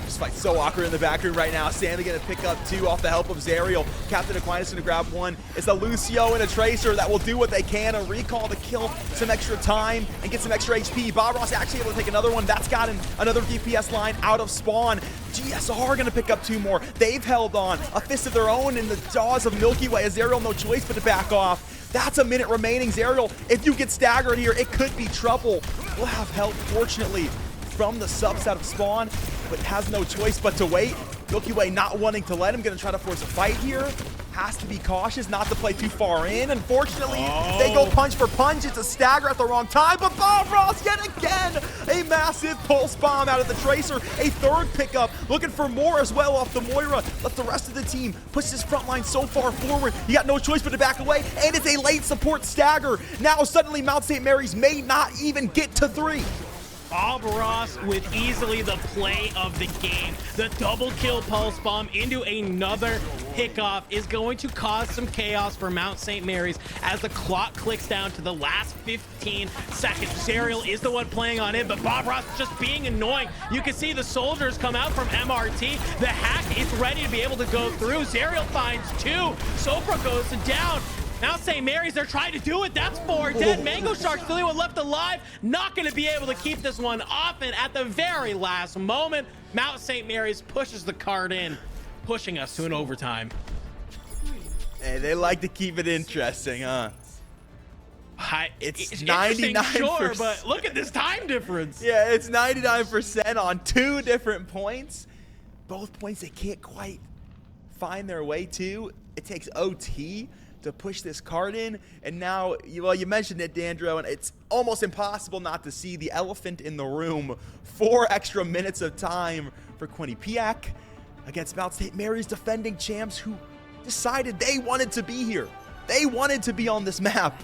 This fight's so awkward in the back room right now. Sammy gonna pick up 2 off the help of Zerial. Captain Aquinas gonna grab 1. It's a Lucio and a Tracer that will do what they can. A recall to kill some extra time and get some extra HP. Bob Ross actually able to take another one. That's got another DPS line out of spawn. GSR gonna pick up 2 more. They've held on. A fist of their own in the jaws of Milky Way. Zerial no choice but to back off. That's a minute remaining. Zerial, if you get staggered here, it could be trouble. We'll have help, fortunately, from the subs out of spawn, but has no choice but to wait. Milky Way not wanting to let him, gonna try to force a fight here. Has to be cautious not to play too far in. Unfortunately, they go punch for punch. It's a stagger at the wrong time, but Bob Ross yet again, a massive pulse bomb out of the Tracer. A 3rd pickup, looking for more as well off the Moira. Let the rest of the team push this front line so far forward. You got no choice but to back away, and it's a late support stagger. Now suddenly Mount St. Mary's may not even get to 3. Bob Ross with easily the play of the game. The double kill pulse bomb into another pickoff is going to cause some chaos for Mount St. Mary's as the clock clicks down to the last 15 seconds. Zerial is the one playing on it, but Bob Ross is just being annoying. You can see the soldiers come out from MRT. The hack is ready to be able to go through. Zerial finds 2. Sopra goes down. Mount St. Mary's, they're trying to do it. That's 4 dead. Mango Shark's the only one left alive. Not going to be able to keep this one off. And at the very last moment, Mount St. Mary's pushes the card in, pushing us to an overtime. Hey, they like to keep it interesting, huh? It's 99%. Sure, but look at this time difference. Yeah, it's 99% on 2 different points. Both points they can't quite find their way to. It takes OT to push this card in, and now, well, you mentioned it, Dandro, and it's almost impossible not to see the elephant in the room. 4 extra minutes of time for Quinnipiac against Mount St. Mary's defending champs who decided they wanted to be here. They wanted to be on this map,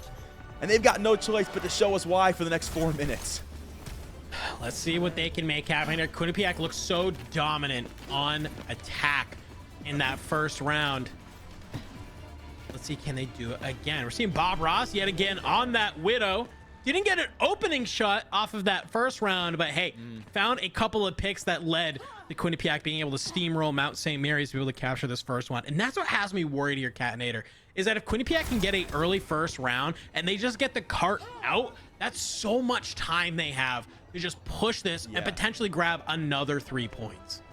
and they've got no choice but to show us why for the next 4 minutes. Let's see what they can make happen here. Quinnipiac looks so dominant on attack in that first round. Let's see, can they do it again? We're seeing Bob Ross yet again on that Widow. Didn't get an opening shot off of that first round, but hey, found a couple of picks that led to Quinnipiac being able to steamroll Mount St. Mary's to be able to capture this first one. And that's what has me worried here, Catinator, is that if Quinnipiac can get an early first round and they just get the cart out, that's so much time they have to just push this and potentially grab another 3 points.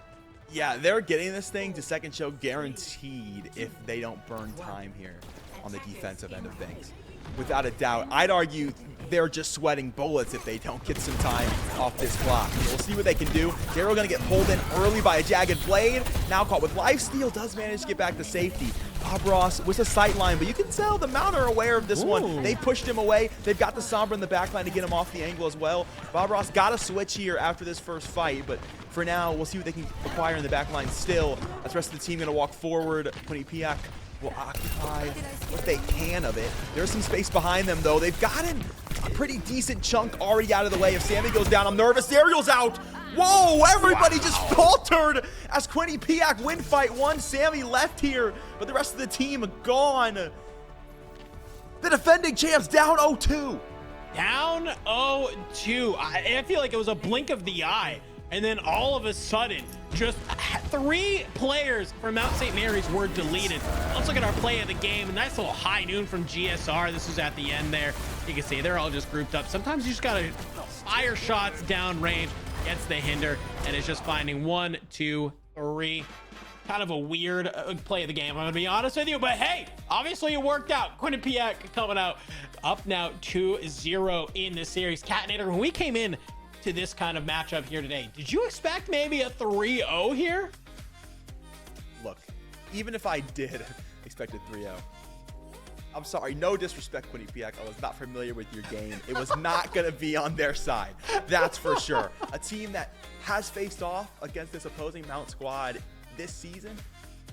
Yeah, they're getting this thing to second show guaranteed if they don't burn time here on the defensive end of things. Without a doubt, I'd argue they're just sweating bullets if they don't get some time off this clock. We'll see what they can do. Daryl gonna get pulled in early by a jagged blade. Now caught with lifesteal, does manage to get back to safety. Bob Ross was a sight line, but you can tell the Mount are aware of this one. They pushed him away. They've got the Sombra in the backline to get him off the angle as well. Bob Ross got a switch here after this first fight, but for now, we'll see what they can acquire in the backline still. That's the rest of the team gonna walk forward. Quinnipiac will occupy what they can of it. There's some space behind them, though. They've gotten a pretty decent chunk already out of the way. If Sammy goes down, I'm nervous. Ariel's out. Whoa, everybody just faltered as Quinnipiac win fight 1. Sammy left here, but the rest of the team gone. The defending champs down 0-2. Down 0-2. I feel like it was a blink of the eye. And then all of a sudden, just 3 players from Mount St. Mary's were deleted. Let's look at our play of the game. A nice little high noon from GSR. This was at the end there. You can see they're all just grouped up. Sometimes you just got to fire shots down range. Gets the hinder, and it's just finding 1, 2, 3. Kind of a weird play of the game, I'm gonna be honest with you, but hey, obviously it worked out. Quinnipiac coming out up now 2-0 in this series. Catinator, when we came in to this kind of matchup here today, did you expect maybe a 3-0 here? Look, even if I did expect a 3-0, I'm sorry, no disrespect, Quinnipiac. I was not familiar with your game. It was not going to be on their side. That's for sure. A team that has faced off against this opposing Mount squad this season,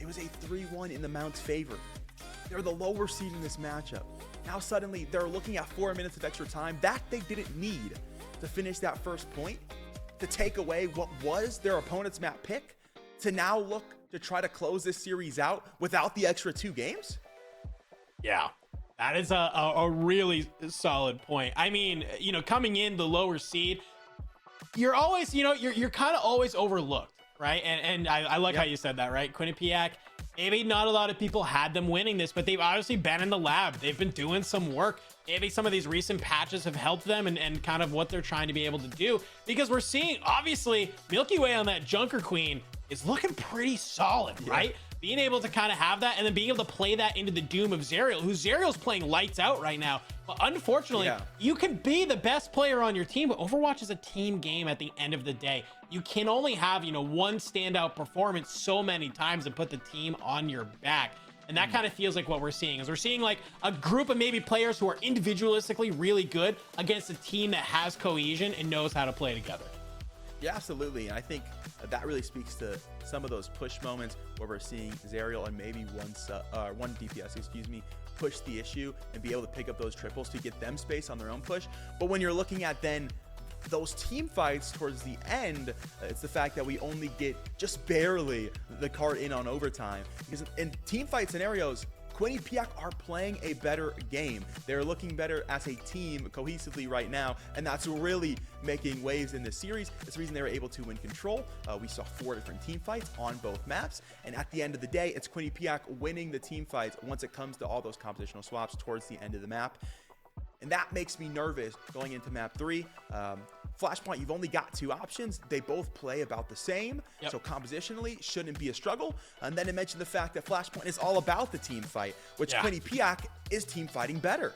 it was a 3-1 in the Mount's favor. They're the lower seed in this matchup. Now suddenly they're looking at 4 minutes of extra time that they didn't need to finish that first point, to take away what was their opponent's map pick, to now look to try to close this series out without the extra 2 games. Yeah, that is a really solid point. I mean, you know, coming in the lower seed, you're always, you know, you're kind of always overlooked, right? And I like how you said that, right? Quinnipiac, maybe not a lot of people had them winning this, but they've obviously been in the lab. They've been doing some work. Maybe some of these recent patches have helped them and kind of what they're trying to be able to do, because we're seeing, obviously, Milky Way on that Junker Queen is looking pretty solid, right? Being able to kind of have that and then being able to play that into the doom of Zerial, who Zerial's playing lights out right now. But unfortunately, you can be the best player on your team, but Overwatch is a team game at the end of the day. You can only have, you know, one standout performance so many times and put the team on your back. And that kind of feels like what we're seeing is we're seeing like a group of maybe players who are individualistically really good against a team that has cohesion and knows how to play together. Yeah, absolutely. And I think that really speaks to some of those push moments where we're seeing Zerial and maybe one DPS, push the issue and be able to pick up those triples to get them space on their own push. But when you're looking at then those team fights towards the end, it's the fact that we only get just barely the card in on overtime. Because in team fight scenarios, Quinnipiac are playing a better game. They're looking better as a team cohesively right now, and that's really making waves in this series. It's the reason they were able to win control. We saw 4 different team fights on both maps, and at the end of the day, it's Quinnipiac winning the team fights once it comes to all those compositional swaps towards the end of the map. And that makes me nervous going into map 3. Flashpoint, you've only got 2 options. They both play about the same. Yep. So compositionally, shouldn't be a struggle. And then I mentioned the fact that Flashpoint is all about the team fight, which Quinnipiac is team fighting better.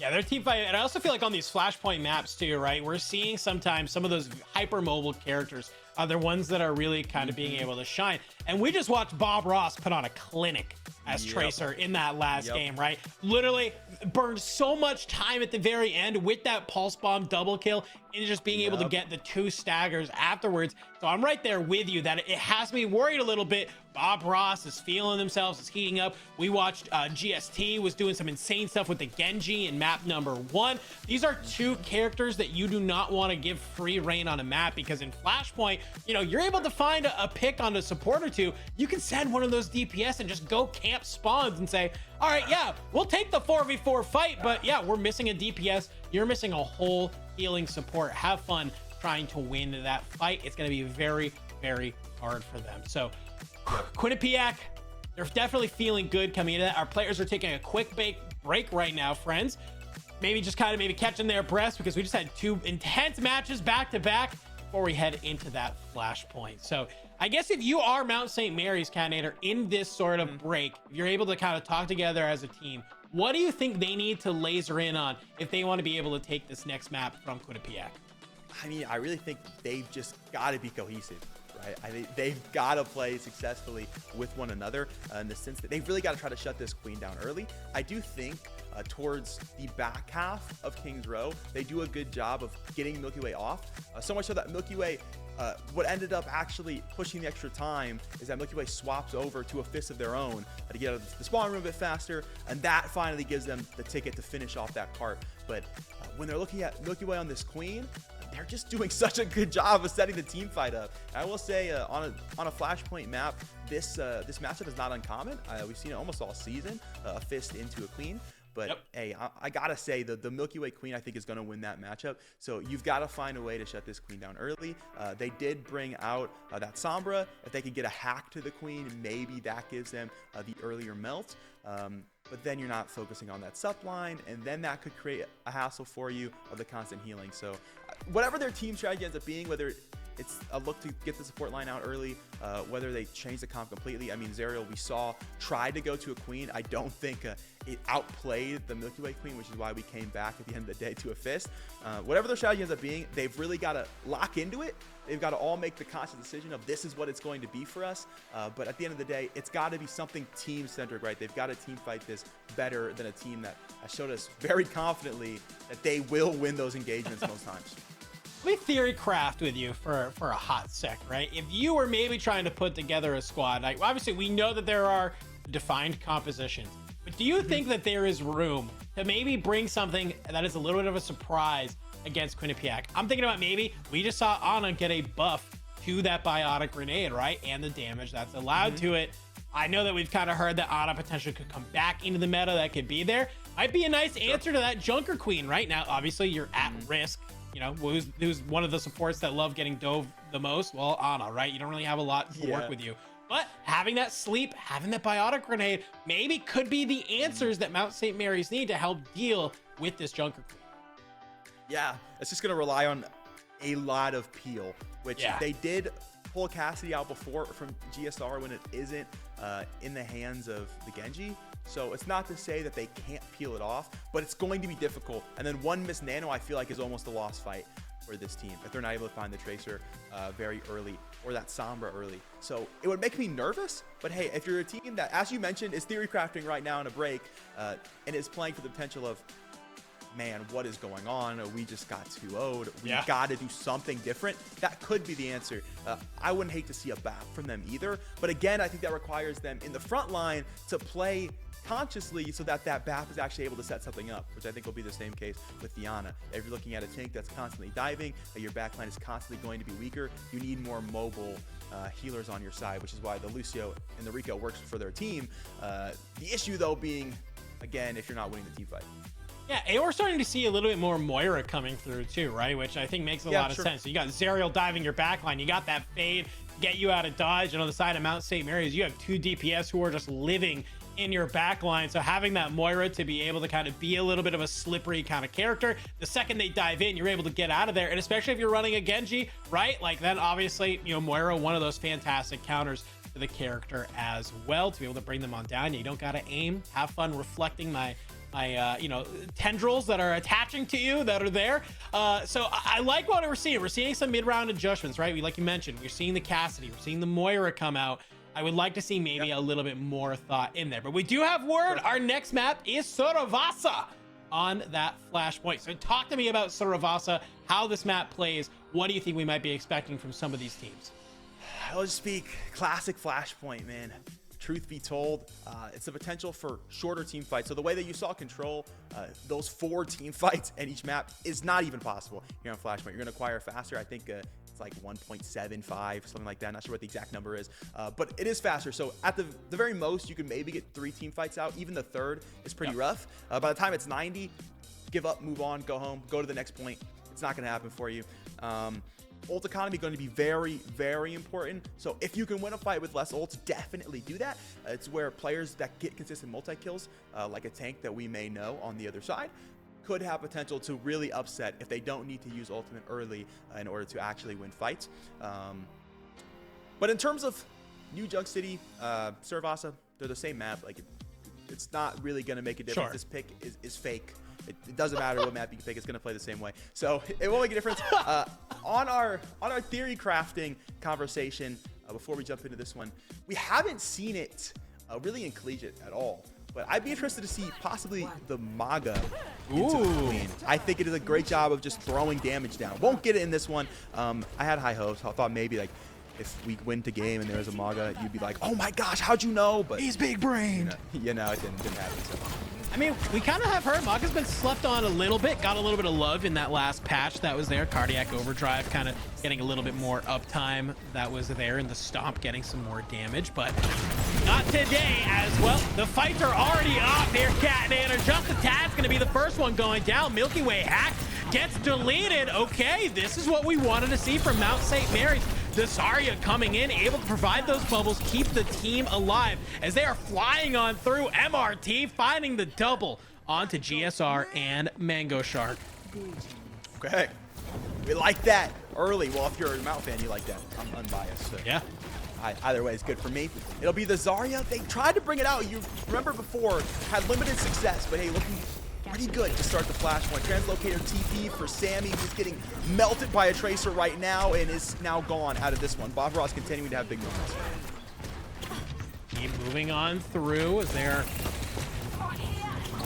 Yeah, they're team fight. And I also feel like on these Flashpoint maps too, right? We're seeing sometimes some of those hyper-mobile characters are the ones that are really kind of being able to shine. And we just watched Bob Ross put on a clinic as Tracer in that last game, right? Literally burned so much time at the very end with that pulse bomb double kill and just being able to get the 2 staggers afterwards. So I'm right there with you that it has me worried a little bit. Bob Ross is feeling themselves, is heating up. We watched GST was doing some insane stuff with the Genji in map number 1. These are 2 characters that you do not want to give free reign on a map, because in Flashpoint, you know, you're able to find a pick on a support or 2. You can send one of those DPS and just go camp spawns and say, all right, yeah, we'll take the 4v4 fight, but yeah, we're missing a DPS. You're missing a whole healing support. Have fun trying to win that fight. It's going to be very, very hard for them. So Quinnipiac, they're definitely feeling good coming into that. Our players are taking a quick break right now, friends. Maybe just kind of maybe catching their breaths, because we just had 2 intense matches back to back before we head into that Flashpoint. So I guess if you are Mount St. Mary's Canadator in this sort of break, if you're able to kind of talk together as a team, what do you think they need to laser in on if they want to be able to take this next map from Quinnipiac? I mean, I really think they've just got to be cohesive. Right? I think they've got to play successfully with one another in the sense that they've really got to try to shut this queen down early. I do think towards the back half of King's Row, they do a good job of getting Milky Way off. So much so that Milky Way, what ended up actually pushing the extra time is that Milky Way swaps over to a fist of their own to get out of the spawn room a bit faster, and that finally gives them the ticket to finish off that cart. But when they're looking at Milky Way on this queen, they're just doing such a good job of setting the team fight up. And I will say on a Flashpoint map, this matchup is not uncommon. We've seen it almost all season, a fist into a queen. But hey, I gotta say the Milky Way queen I think is gonna win that matchup. So you've got to find a way to shut this queen down early. They did bring out that Sombra. If they could get a hack to the queen, maybe that gives them the earlier melt. But then you're not focusing on that sup line, and then that could create a hassle for you of the constant healing. So whatever their team strategy ends up being, whether it's a look to get the support line out early, whether they change the comp completely. I mean, Zerial, we saw, tried to go to a queen. I don't think it outplayed the Milky Way queen, which is why we came back at the end of the day to a fist. Whatever their strategy ends up being, they've really got to lock into it. They've got to all make the conscious decision of this is what it's going to be for us. But at the end of the day, it's got to be something team-centered, right? They've got to team fight this better than a team that has showed us very confidently that they will win those engagements most times. Let me theory craft with you for a hot sec, right? If you were maybe trying to put together a squad, like obviously we know that there are defined compositions, but do you think that there is room to maybe bring something that is a little bit of a surprise against Quinnipiac? I'm thinking about maybe we just saw Ana get a buff to that biotic grenade, right? And the damage that's allowed to it. I know that we've kind of heard that Ana potentially could come back into the meta that could be there. Might be a nice answer to that Junker Queen right now. Obviously you're at risk. You know, who's one of the supports that love getting dove the most? Well, Ana, right? You don't really have a lot to work with you. But having that sleep, having that biotic grenade, maybe could be the answers that Mount St. Mary's need to help deal with this Junker Queen. Yeah, it's just going to rely on a lot of peel, which they did pull Cassidy out before from GSR when it isn't in the hands of the Genji. So it's not to say that they can't peel it off, but it's going to be difficult. And then one miss nano, I feel like, is almost a lost fight for this team if they're not able to find the Tracer very early or that Sombra early. So it would make me nervous. But hey, if you're a team that, as you mentioned, is theory crafting right now in a break and is playing for the potential of man, what is going on? We just got 2-0'd. We Yeah. got to do something different. That could be the answer. I wouldn't hate to see a BAP from them either. But again, I think that requires them in the front line to play consciously so that BAP is actually able to set something up, which I think will be the same case with Diana. If you're looking at a tank that's constantly diving, your backline is constantly going to be weaker, you need more mobile healers on your side, which is why the Lucio and the Rico works for their team. The issue, though, being, again, if you're not winning the team fight. Yeah, and we're starting to see a little bit more Moira coming through too, right? Which I think makes a lot of sense. So you got Zerial diving your backline, you got that fade, get you out of dodge, and on the side of Mount St. Mary's, you have 2 DPS who are just living in your backline. So having that Moira to be able to kind of be a little bit of a slippery kind of character, the second they dive in, you're able to get out of there. And especially if you're running a Genji, right? Like then obviously, you know, Moira, one of those fantastic counters for the character as well, to be able to bring them on down. You don't got to aim. Have fun reflecting my you know, tendrils that are attaching to you that are there. So I like what we're seeing. We're seeing some mid-round adjustments, right? Like you mentioned, we're seeing the Cassidy, we're seeing the Moira come out. I would like to see maybe a little bit more thought in there, but we do have word. Our next map is Suravasa on that flashpoint. So talk to me about Suravasa, how this map plays. What do you think we might be expecting from some of these teams? I'll just speak classic flashpoint, man. Truth be told, it's the potential for shorter team fights. So the way that you saw Control, those 4 team fights at each map is not even possible here on Flashpoint. You're going to acquire faster. I think it's like 1.75, something like that. Not sure what the exact number is, but it is faster. So at the very most, you can maybe get 3 team fights out. Even the third is pretty rough. By the time it's 90, give up, move on, go home, go to the next point. It's not going to happen for you. Ult economy going to be very, very important. So if you can win a fight with less ults, definitely do that. It's where players that get consistent multi-kills, like a tank that we may know on the other side, could have potential to really upset if they don't need to use ultimate early in order to actually win fights. But in terms of New Junk City, Suravasa, they're the same map. Like it's not really going to make a difference. This pick is fake. It doesn't matter what map you pick, it's going to play the same way. So it won't make a difference. On our theory crafting conversation, before we jump into this one, we haven't seen it really in Collegiate at all. But I'd be interested to see possibly the Maga into the Queen. I think it is a great job of just throwing damage down. Won't get it in this one. I had high hopes. I thought maybe like if we win the game and there was a Maga, you'd be like, oh my gosh, how'd you know? But he's big brained. You know, it didn't happen. So. I mean, we kind of have heard Maga's been slept on a little bit, got a little bit of love in that last patch that was there. Cardiac Overdrive kind of getting a little bit more uptime that was there in the Stomp, getting some more damage, but not today as well. The fights are already off here. Cat and Anna, just a tad's going to be the first one going down. Milky Way hack gets deleted. Okay, this is what we wanted to see from Mount St. Mary's. The Zarya coming in, able to provide those bubbles, keep the team alive as they are flying on through. MRT finding the double onto GSR and Mango Shark. Okay, we like that early. Well, if you're a Mount fan, you like that. I'm unbiased. So. Yeah. Either way is good for me. It'll be the Zarya. They tried to bring it out. You remember before, had limited success, but hey, looking pretty good to start the flashpoint. Translocator TP for Sammy, who's getting melted by a Tracer right now and is now gone out of this one. Bob Ross continuing to have big moments. Keep moving on through as they're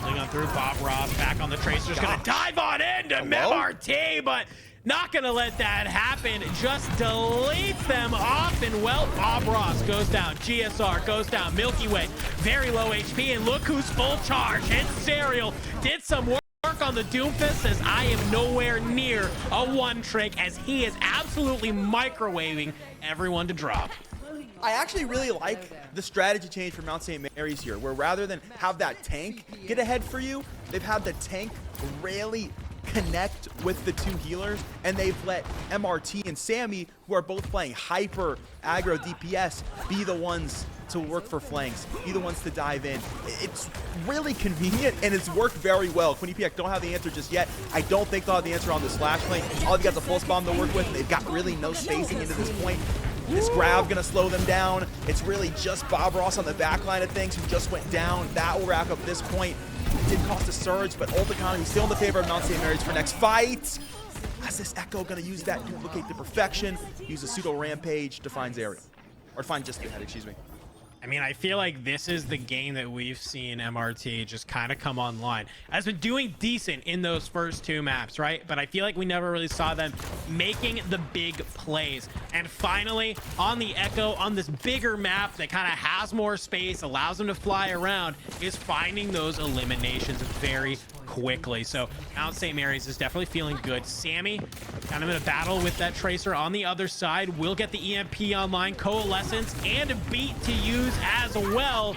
moving on through. Bob Ross back on the Tracer's gonna dive on into MRT, but not gonna let that happen. Just deletes them off, and well, Bob Ross goes down. GSR goes down. Milky Way, very low HP, and look who's full charge. It's Zerial. Did some work on the Doomfist, says I am nowhere near a one trick as he is absolutely microwaving everyone to drop. I actually really like the strategy change for Mount St. Mary's here, where rather than have that tank get ahead for you, they've had the tank really connect with the 2 healers, and they've let MRT and Sammy, who are both playing hyper aggro DPS, be the ones to work for flanks, be the ones to dive in. It's really convenient, and it's worked very well. Quinnipiac don't have the answer just yet. I don't think they'll have the answer on this flash plane. All they've got the pulse bomb to work with. They've got really no spacing into this point. This grab gonna slow them down. It's really just Bob Ross on the back line of things who just went down. That will wrap up this point. It did cost a surge, but ult economy still in the favor of Mount St. Mary's for next fight. Is this Echo gonna use that duplicate to perfection? Use a pseudo rampage to find Zerial. Or to find just the head, excuse me. I mean, I feel like this is the game that we've seen MRT just kind of come online. Has been doing decent in those first 2 maps, right? But I feel like we never really saw them making the big plays. And finally, on the Echo, on this bigger map that kind of has more space, allows them to fly around, is finding those eliminations very quickly. So Mount St. Mary's is definitely feeling good. Sammy kind of in a battle with that Tracer on the other side, will get the EMP online, Coalescence, and a beat to use as well.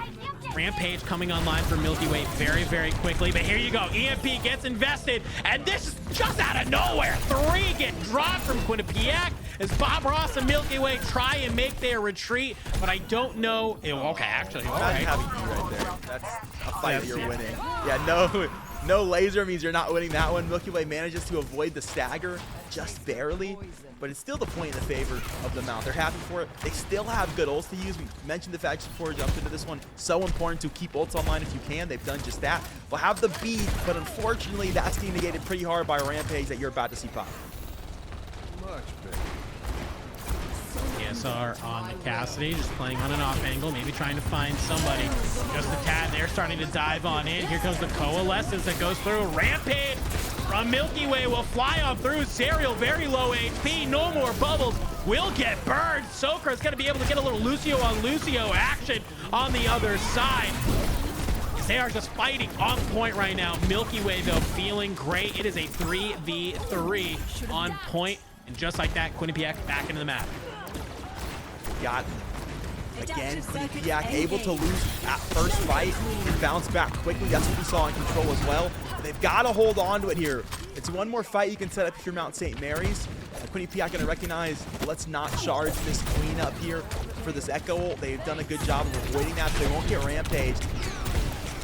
Rampage coming online for Milky Way very, very quickly. But here you go. EMP gets invested, and this is just out of nowhere. 3 get dropped from Quinnipiac as Bob Ross and Milky Way try and make their retreat. But I don't know. Okay, actually, all right. Right there. That's a fight that you're winning. Yeah, no laser means you're not winning that one. Milky Way manages to avoid the stagger just barely, but it's still the point in the favor of the Mount. They're happy for it. They still have good ults to use. We mentioned the fact before we jumped into this one. So important to keep ults online if you can. They've done just that. They'll have the beat, but unfortunately, that's being negated pretty hard by a Rampage that you're about to see pop. Much better. TSR on the Cassidy, just playing on an off angle, maybe trying to find somebody. Just a tad, they're starting to dive on in. Here comes the Coalescence that goes through. Rampage from Milky Way will fly on through. Zerial, very low HP, no more bubbles, will get burned. Sokra's gonna be able to get a little Lucio on Lucio action on the other side. They are just fighting on point right now. Milky Way, though, feeling great. It is a 3v3 on point. And just like that, Quinnipiac back into the map. Got again, Quinnipiac able to lose at first fight and bounce back quickly. That's what we saw in Control as well. But they've got to hold on to it here. It's one more fight you can set up if you're Mount St. Mary's. Quinnipiac going to recognize, let's not charge this Queen up here for this Echo ult. They've done a good job of avoiding that, so they won't get rampaged.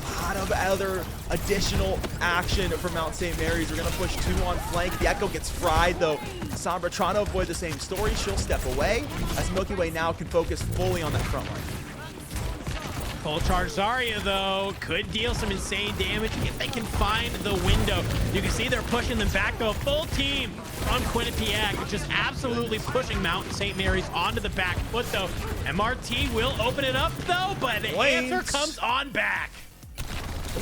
A lot of other additional action from Mount St. Mary's. We're going to push 2 on flank. The Echo gets fried, though. Sombra trying to avoid the same story. She'll step away as Milky Way now can focus fully on that front line. Full charge Zarya, though, could deal some insane damage if they can find the window. You can see they're pushing them back, though. Full team from Quinnipiac, just absolutely pushing Mount St. Mary's onto the back foot, though. MRT will open it up, though, but the answer comes on back.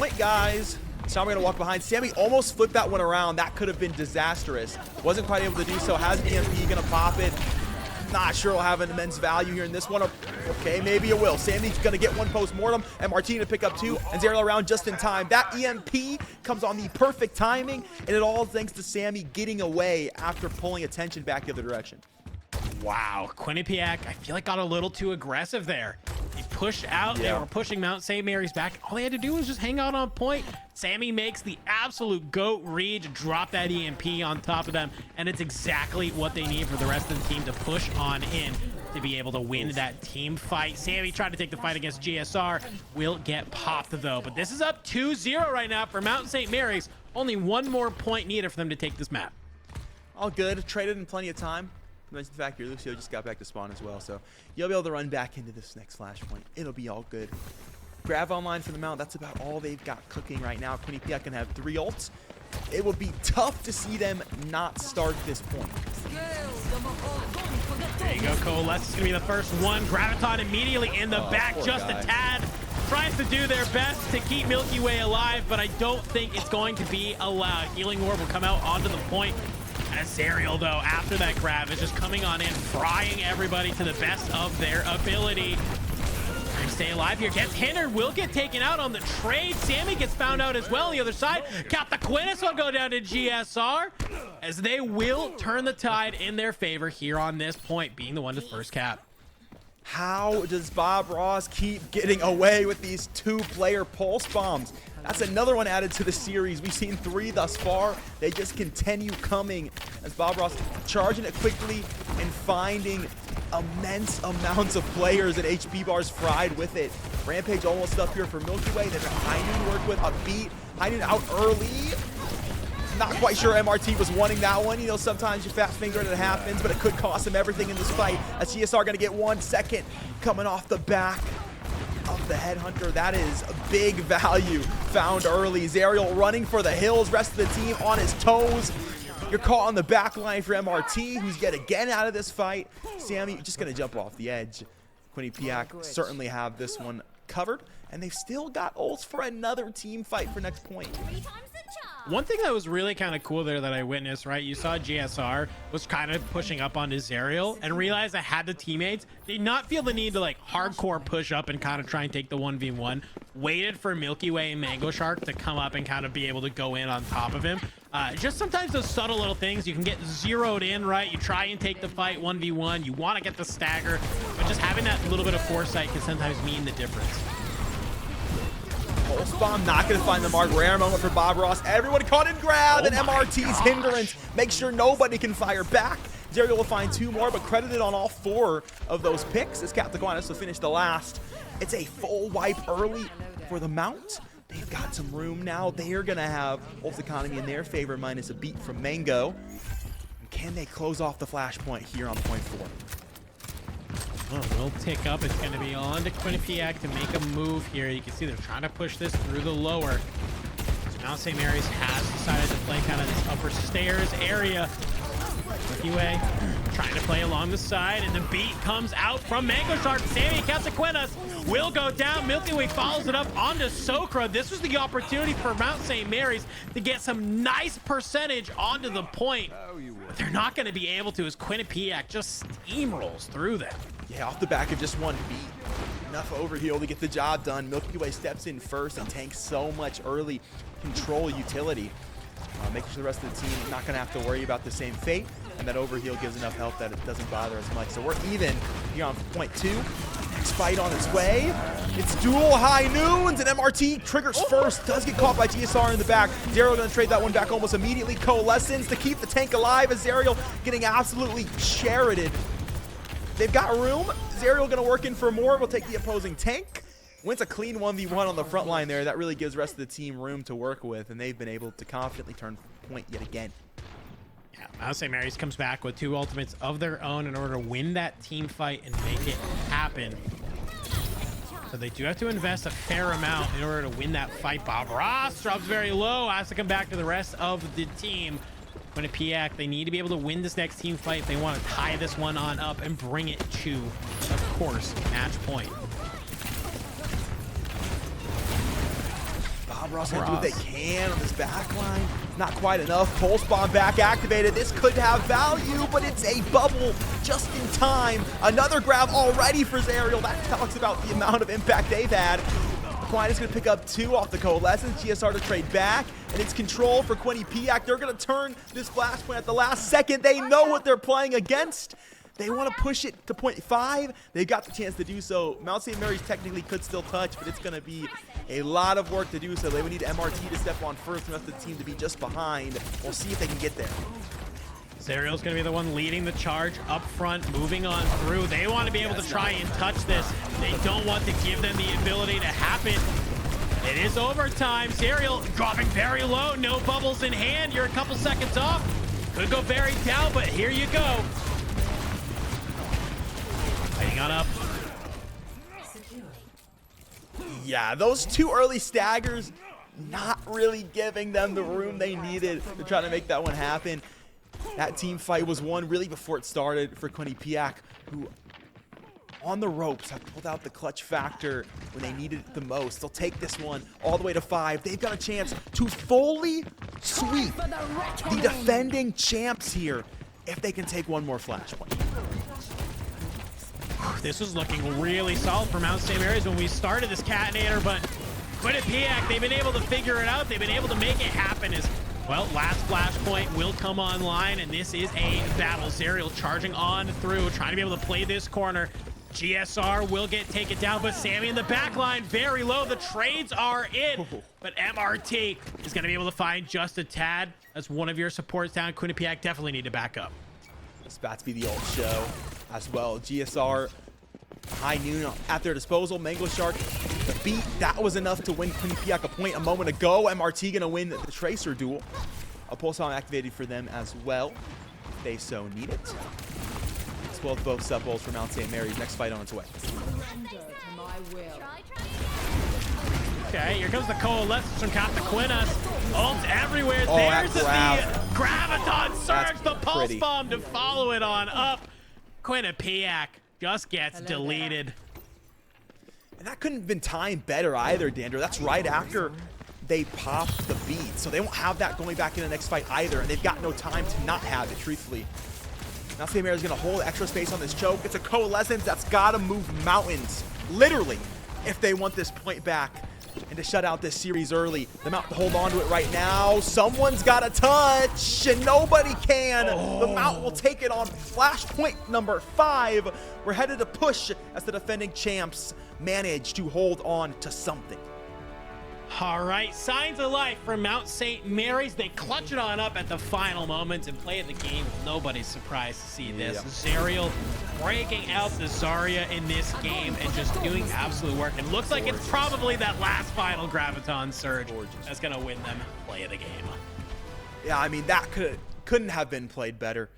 Wait, guys. Sombra gonna walk behind. Sammy almost flipped that one around. That could have been disastrous. Wasn't quite able to do so. Has EMP, gonna pop it. Not sure it'll have an immense value here in this one. Okay, maybe it will. Sammy's gonna get one post-mortem, and Martina to pick up 2, and Zero around just in time. That EMP comes on the perfect timing, and it all thanks to Sammy getting away after pulling attention back the other direction. Wow, Quinnipiac, I feel like got a little too aggressive there. They pushed out, They were pushing Mount St. Mary's back. All they had to do was just hang out on point. Sammy makes the absolute GOAT read to drop that EMP on top of them, and it's exactly what they need for the rest of the team to push on in to be able to win that team fight. Sammy tried to take the fight against GSR, will get popped though, but this is up 2-0 right now for Mount St. Mary's. Only 1 more point needed for them to take this map. All good, traded in plenty of time. The fact your Lucio just got back to spawn as well, so you'll be able to run back into this next flashpoint. It'll be all good. Grav online for the Mount. That's about all they've got cooking right now. Quinnipiac can have 3 ults. It would be tough to see them not start this point. There you go, Coalescence is gonna be the first one. Graviton immediately in the back, just a tad. Tries to do their best to keep Milky Way alive, but I don't think it's going to be allowed. Healing Orb will come out onto the point. As Zerial, though, after that grab, is just coming on in, frying everybody to the best of their ability. Trying to stay alive here. Gets hindered, will get taken out on the trade. Sammy gets found out as well on the other side. Got the Quinnis will go down to GSR, as they will turn the tide in their favor here on this point, being the one to first cap. How does Bob Ross keep getting away with these 2-player pulse bombs? That's another one added to the series. We've seen 3 thus far. They just continue coming as Bob Ross charging it quickly and finding immense amounts of players and HP bars fried with it. Rampage almost up here for Milky Way. They've got High Noon to work with, a beat. High Noon out early. Not quite sure MRT was wanting that one. You know, sometimes you fast finger and it happens, but it could cost him everything in this fight. As GSR gonna get 1 second coming off the back of the Headhunter. That is a big value found early. Zerial running for the hills, rest of the team on his toes. You're caught on the back line for MRT, who's yet again out of this fight. Sammy just gonna jump off the edge. Quinnipiac certainly have this one covered, and they've still got ults for another team fight for next point. One thing that was really kind of cool there that I witnessed, right? You saw GSR was kind of pushing up onto Zerial and realized I had the teammates. Did not feel the need to like hardcore push up and kind of try and take the 1v1. Waited for Milky Way and Mango Shark to come up and kind of be able to go in on top of him. Just sometimes those subtle little things, you can get zeroed in, right? You try and take the fight 1v1. You want to get the stagger, but just having that little bit of foresight can sometimes mean the difference. Pulse Bomb not going to find the mark. Rare moment for Bob Ross. Everyone caught in grab, and MRT's hindrance makes sure nobody can fire back. Zerial will find 2 more, but credited on all 4 of those picks as Captain to finish the last. It's a full wipe early for the Mount. They've got some room now. They're going to have Ult economy in their favor, minus a beat from Mango. And can they close off the flashpoint here on point 4? Well, we'll tick up. It's going to be on to Quinnipiac to make a move here. You can see they're trying to push this through the lower. So now St. Mary's has decided to play kind of this upper stairs area. Milky Way trying to play along the side, and the beat comes out from Mango Shark. Sammy Casaquinas will go down. Milky Way follows it up onto Sokra. This was the opportunity for Mount St. Mary's to get some nice percentage onto the point. But they're not going to be able to as Quinnipiac just steamrolls through them. Yeah, off the back of just one beat. Enough overheal to get the job done. Milky Way steps in first and tanks so much early control utility. Making sure the rest of the team not going to have to worry about the same fate. And that overheal gives enough help that it doesn't bother as much. So we're even here on point 2. Next fight on its way. It's dual high noons, and MRT triggers first. Does get caught by GSR in the back. Zerial going to trade that one back almost immediately. Coalescence to keep the tank alive as Zerial getting absolutely charioted. They've got room. Zerial going to work in for more. We'll take the opposing tank. Wins a clean 1v1 on the front line there. That really gives the rest of the team room to work with, and they've been able to confidently turn point yet again. Yeah, Mount St. Mary's comes back with 2 ultimates of their own in order to win that team fight and make it happen. So they do have to invest a fair amount in order to win that fight. Bob Ross drops very low, has to come back to the rest of the team. Quinnipiac, they need to be able to win this next team fight if they want to tie this one on up and bring it to, of course, match point. Bob Ross going to do what they can on this back line. Not quite enough. Pulse Bomb back activated. This could have value, but it's a bubble just in time. Another grab already for Zerial. That talks about the amount of impact they've had. Aquinas going to pick up 2 off the Coalescence. GSR to trade back, and it's control for Quinnipiac. They're going to turn this flashpoint at the last second. They know what they're playing against. They want to push it to point 5. They got the chance to do so. Mount St. Mary's technically could still touch, but it's going to be a lot of work to do so. They would need MRT to step on first, and the rest of the team to be just behind. We'll see if they can get there. Zerial's going to be the one leading the charge up front, moving on through. They want to be able to try and touch this. They don't want to give them the ability to happen. It is overtime. Zerial dropping very low. No bubbles in hand. You're a couple seconds off. Could go very down, but here you go. Fighting on up. Yeah, those 2 early staggers not really giving them the room they needed to try to make that one happen. That team fight was won really before it started for Quinnipiac, who on the ropes have pulled out the clutch factor when they needed it the most. They'll take this one all the way to 5. They've got a chance to fully sweep the defending champs here if they can take one more flashpoint. This was looking really solid for Mount St. Mary's when we started this Catinator, but Quinnipiac, they've been able to figure it out. They've been able to make it happen as, well, last flashpoint will come online, and this is a battle. Zerial charging on through, trying to be able to play this corner. GSR will get taken down, but Sammy in the back line, very low. The trades are in, but MRT is going to be able to find just a tad. That's one of your supports down. Quinnipiac definitely need to back up. It's about to be the ult show as well. GSR, high noon at their disposal. Mango Shark, the beat, that was enough to win Quinnipiac a point a moment ago. MRT going to win the Tracer duel. A pulse bomb activated for them as well, if they so need it. Spoiled both sub bowls for Mount St. Mary's. Next fight on its way. Okay, here comes the Coalescence from Casaquinas. Ults everywhere. Oh, there's the grab. Graviton Surge, That's the Pulse pretty. Bomb to follow it on up. Quinnipiac just gets deleted. And that couldn't have been timed better either, Dandro. That's right after they pop the beat. So they won't have that going back in the next fight either. And they've got no time to not have it, truthfully. Now St. Mary's going to hold extra space on this choke. It's a Coalescence that's got to move mountains, literally, if they want this point back and to shut out this series early. The Mountain hold on to it right now. Someone's got a touch, and nobody can. The Mountain will take it on flashpoint number 5. We're headed to push as the defending champs manage to hold on to something. All right, signs of life from Mount St. Mary's. They clutch it on up at the final moments and play the game. Nobody's surprised to see this. Zariel breaking out the Zarya in this game and just doing absolute work. It looks like it's probably that last final Graviton Surge that's going to win them play of the game. Yeah, I mean, that couldn't have been played better.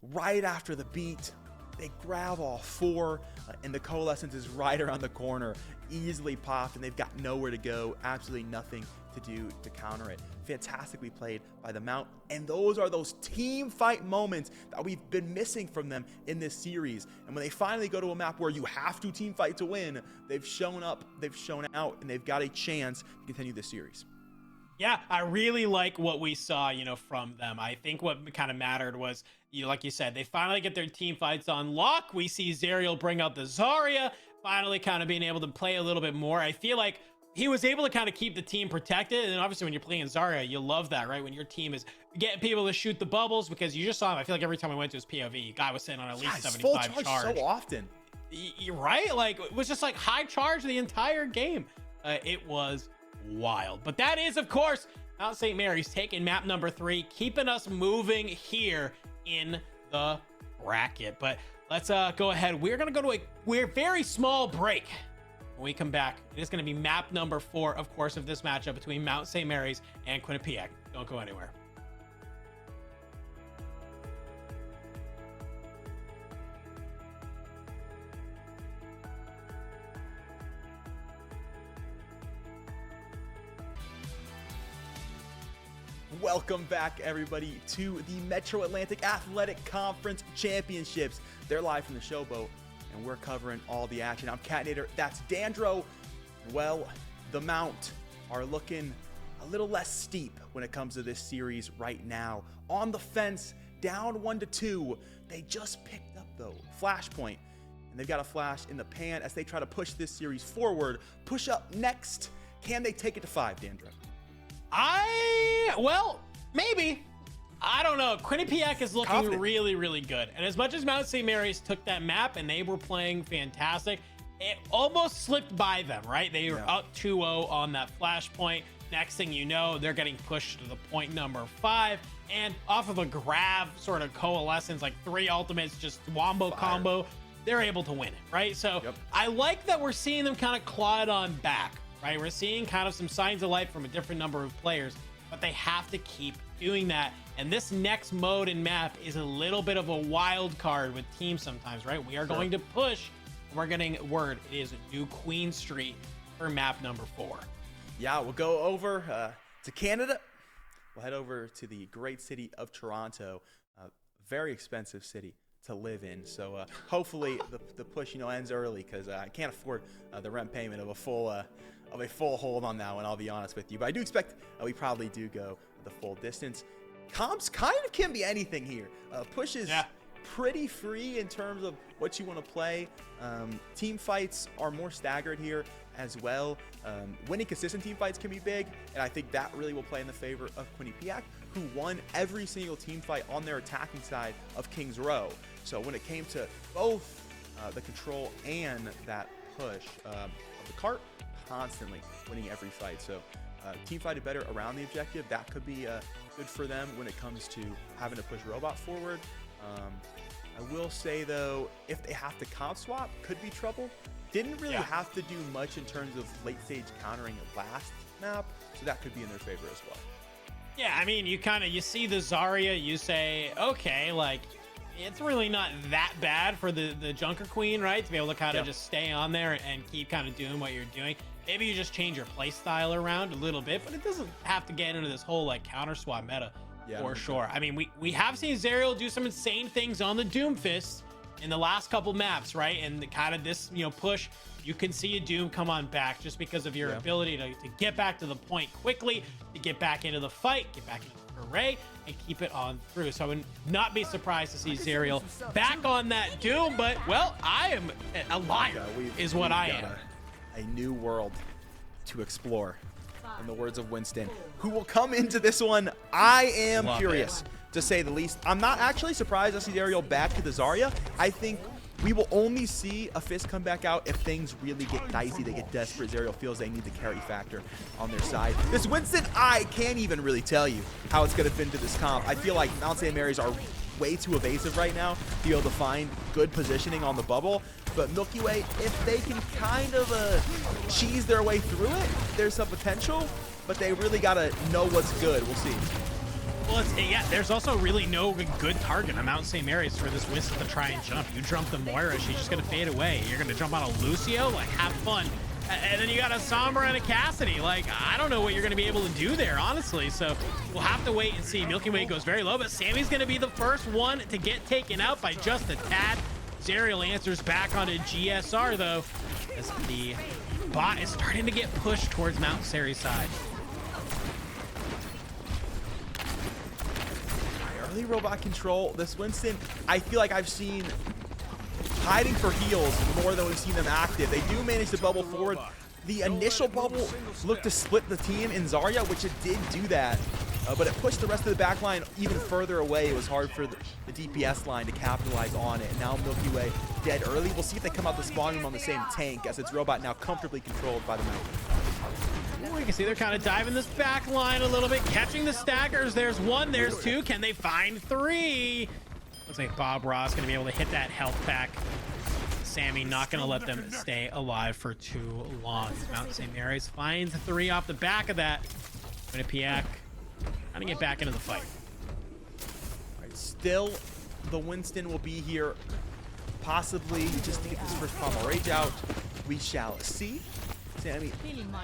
Right after the beat, they grab all 4, and the Coalescence is right around the corner. Easily popped, and they've got nowhere to go. Absolutely nothing to do to counter it. Fantastically played by the Mount, and those are those team fight moments that we've been missing from them in this series. And when they finally go to a map where you have to team fight to win, they've shown up, they've shown out, and they've got a chance to continue this series. Yeah, I really like what we saw, from them. I think what kind of mattered was, like you said, they finally get their team fights on lock. We see Zariel bring out the Zarya, finally kind of being able to play a little bit more. I feel like he was able to kind of keep the team protected. And obviously when you're playing Zarya, you love that, right? When your team is getting people to shoot the bubbles, because you just saw him. I feel like every time I went to his POV, guy was sitting on at least 75 full charge so often. You're right. Like, it was just like high charge the entire game. It was wild. But that is, of course, Mount St. Mary's taking map number 3, keeping us moving here in the bracket. But let's go ahead. We're going to go to a very small break. When we come back, it is going to be map number 4, of course, of this matchup between Mount St. Mary's and Quinnipiac. Don't go anywhere. Welcome back, everybody, to the Metro Atlantic Athletic Conference Championships. They're live from the Showboat, and we're covering all the action. I'm Catnator. That's Dandro. Well, the Mount are looking a little less steep when it comes to this series right now. On the fence, down 1-2. They just picked up, though, Flashpoint, and they've got a flash in the pan as they try to push this series forward. Push up next. Can they take it to 5, Dandro? Well, maybe. I don't know. Quinnipiac is looking really, really good. And as much as Mount St. Mary's took that map and they were playing fantastic, it almost slipped by them, right? They were up 2-0 on that flashpoint. Next thing you know, they're getting pushed to the point number 5. And off of a grab sort of coalescence, like 3 ultimates, just wombo combo, they're able to win it, right? So I like that we're seeing them kind of claw it on back. Right, we're seeing kind of some signs of life from a different number of players, but they have to keep doing that. And this next mode and map is a little bit of a wild card with teams sometimes, right? We are going to push. We're getting word it is New Queen Street for map number 4. Yeah, we'll go over to Canada. We'll head over to the great city of Toronto. Very expensive city to live in, so hopefully the push ends early, because I can't afford the rent payment of a full hold on that one, I'll be honest with you. But I do expect we probably do go the full distance. Comps kind of can be anything here. Push is pretty free in terms of what you want to play. Team fights are more staggered here as well. Winning consistent team fights can be big, and I think that really will play in the favor of Quinnipiac, who won every single team fight on their attacking side of Kings Row. So when it came to both the control and that push of the cart, constantly winning every fight. So team fighted better around the objective. That could be good for them when it comes to having to push robot forward. I will say, though, if they have to comp swap, could be trouble. Didn't really have to do much in terms of late stage countering last map, so that could be in their favor as well. Yeah, I mean, you see the Zarya, you say, okay, like, it's really not that bad for the Junker Queen, right? To be able to kind of just stay on there and keep kind of doing what you're doing. Maybe you just change your play style around a little bit, but it doesn't have to get into this whole like counter swap meta for sure. I mean, we have seen Zariel do some insane things on the Doomfist, in the last couple maps, right? And the kind of this, push, you can see a Doom come on back just because of your ability to get back to the point quickly, to get back into the fight, get back into the array, and keep it on through. So I would not be surprised to see Zerial back on that Doom, but, well, I am a liar, is what I am. A new world to explore, in the words of Winston, who will come into this one. I am curious, to say the least. I'm not actually surprised to see Zerial back to the Zarya. I think we will only see a Fist come back out if things really get dicey, they get desperate. Zerial feels they need the carry factor on their side. This Winston, I can't even really tell you how it's going to fit into this comp. I feel like Mount St. Mary's are way too evasive right now to be able to find good positioning on the bubble. But Milky Way, if they can kind of cheese their way through it, there's some potential, but they really got to know what's good. We'll see. Well, there's also really no good target on Mount St. Mary's for this Winston to try and jump. You jump the Moira, she's just going to fade away. You're going to jump on a Lucio, like, have fun. And then you got a Sombra and a Cassidy. Like, I don't know what you're going to be able to do there, honestly. So we'll have to wait and see. Milky Way goes very low, but Sammy's going to be the first one to get taken out by just a tad. Zerial answers back onto GSR, though, as the bot is starting to get pushed towards Mount Sari's side. Early robot control. This Winston, I feel like I've seen hiding for heals more than we've seen them active. They do manage to bubble forward. The initial bubble looked to split the team in Zarya, which it did do that, but it pushed the rest of the back line even further away. It was hard for the DPS line to capitalize on it. And now Milky Way dead early. We'll see if they come out the spawn room on the same tank, as its robot now comfortably controlled by the Mountain. You can see they're kind of diving this back line a little bit, catching the staggers. There's one, there's two. Can they find three? Looks like Bob Ross going to be able to hit that health pack. Sammy not going to let them stay alive for too long. Mount St. Mary's finds three off the back of that. Quinnipiac trying to get back into the fight. All right, still, the Winston will be here, possibly just to get this first Primal Rage out. We shall see. Sammy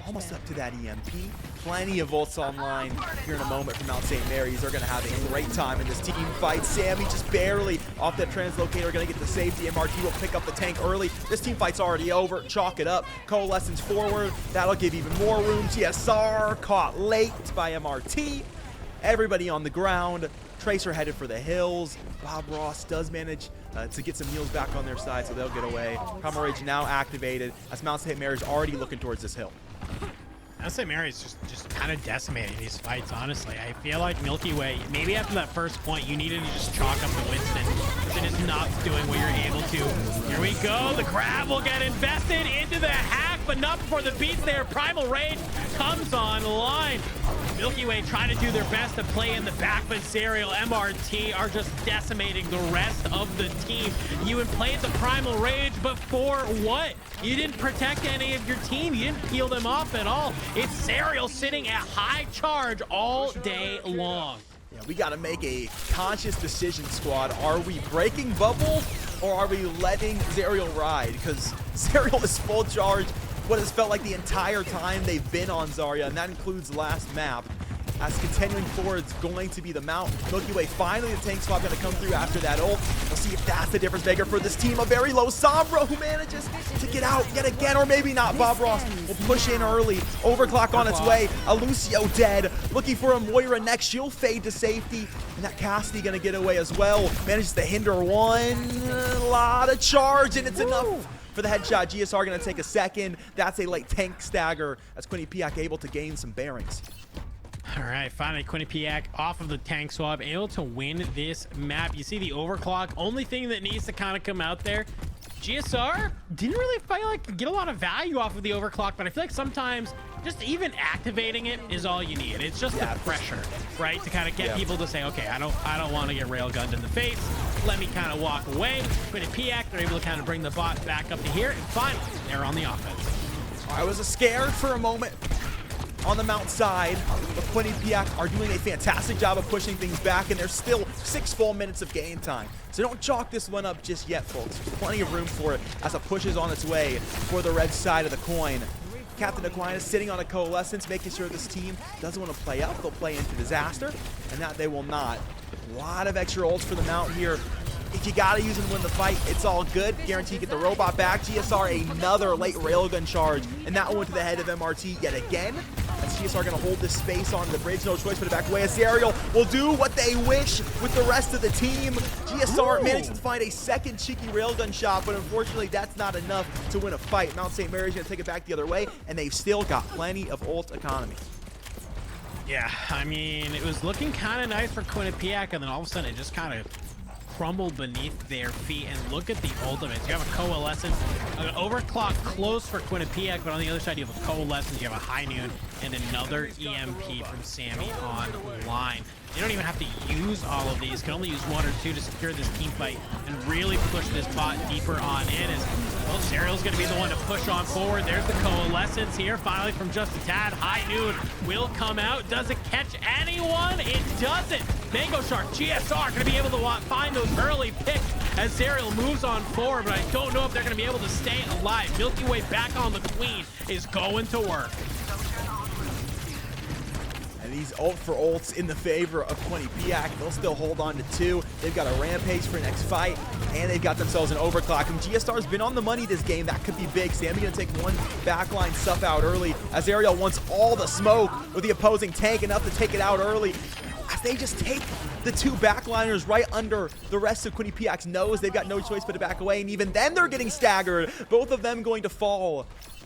almost up to that EMP. Plenty of ults online here in a moment from Mount St. Mary's. They're going to have a great time in this team fight. Sammy just barely off that translocator, going to get the safety. MRT will pick up the tank early. This team fight's already over. Chalk it up. Coalescence forward. That'll give even more room. GSR caught late by MRT. Everybody on the ground. Tracer headed for the hills. Bob Ross does manage to get some heals back on their side, so they'll get away. Primal Rage now activated as Mount St. Mary's already looking towards this hill. Mount St. Mary's just kind of decimating these fights, honestly. I feel like Milky Way, maybe after that first point, you needed to just chalk up the Winston. Winston is not doing what you're able to. Here we go. The grab will get invested into the hack, but not before the beats there. Primal Rage comes online. Milky Way trying to do their best to play in the back, but Zerial, MRT are just decimating the rest of the team. You had played the Primal Rage, but for what? You didn't protect any of your team. You didn't peel them off at all. It's Zerial sitting at high charge all day long. Yeah, we got to make a conscious decision, squad. Are we breaking bubble, or are we letting Zerial ride? Because Zerial is full charge what has felt like the entire time they've been on Zarya, and that includes last map. As continuing forward, it's going to be the Mount. Milky Way, finally the tank swap going to come through after that ult. We'll see if that's the difference maker for this team. A very low Sombra who manages to get out yet again, or maybe not. Bob Ross will push in early. Overclock on its way. A Lucio dead. Looking for a Moira next. She'll fade to safety. And that Cassidy going to get away as well. Manages to hinder one. A lot of charge, and it's enough for the headshot. GSR going to take a second. That's a late tank stagger as Quinnipiac able to gain some bearings. All right, finally Quinnipiac off of the tank swab, able to win this map. You see the overclock. Only thing that needs to kind of come out there. GSR didn't really feel like get a lot of value off of the overclock, but I feel like sometimes just even activating it is all you need. It's just the pressure, right? To kind of get people to say, okay, I don't want to get railgunned in the face. Let me kind of walk away. Quinnipiac, they're able to kind of bring the bot back up to here, and finally, they're on the offense. I was scared for a moment on the Mount side, but Quinnipiac are doing a fantastic job of pushing things back, and there's still 6 full minutes of game time. So don't chalk this one up just yet, folks. There's plenty of room for it as it pushes on its way for the red side of the coin. Captain Aquinas sitting on a coalescence, making sure this team doesn't want to play up. They'll play into disaster, and that they will not. A lot of extra ults for the Mount here. If you gotta use them to win the fight, it's all good. Guarantee you get the robot back. GSR another late railgun charge, and that one went to the head of MRT yet again. As GSR gonna hold this space on the bridge, no choice but to back away. Azariel will do what they wish with the rest of the team. GSR managed to find a second cheeky railgun shot, but unfortunately that's not enough to win a fight. Mount St. Mary's gonna take it back the other way, and they've still got plenty of ult economy. Yeah, I mean, it was looking kind of nice for Quinnipiac, and then all of a sudden it just kind of crumbled beneath their feet. And look at the ultimates. You have a Coalescence, an overclock close for Quinnipiac, but on the other side you have a Coalescence, you have a High Noon, and another EMP from Sammy online. They don't even have to use all of these. Can only use one or two to secure this team fight and really push this bot deeper on in. As well, Zerial's going to be the one to push on forward. There's the Coalescence here, finally from just a tad. High Noon will come out. Does it catch anyone? It doesn't. Mango Shark, GSR going to be able to find those early picks as Zerial moves on forward, but I don't know if they're going to be able to stay alive. Milky Way back on the Queen is going to work. These ult for ults in the favor of Quinnipiac. They'll still hold on to two. They've got a rampage for next fight, and they've got themselves an overclock. And GSR's been on the money this game. That could be big. Sammy gonna take one backline stuff out early. Azariel wants all the smoke with the opposing tank, enough to take it out early. As they just take the two backliners right under the rest of Quinnipiac's nose, they've got no choice but to back away, and even then they're getting staggered. Both of them going to fall.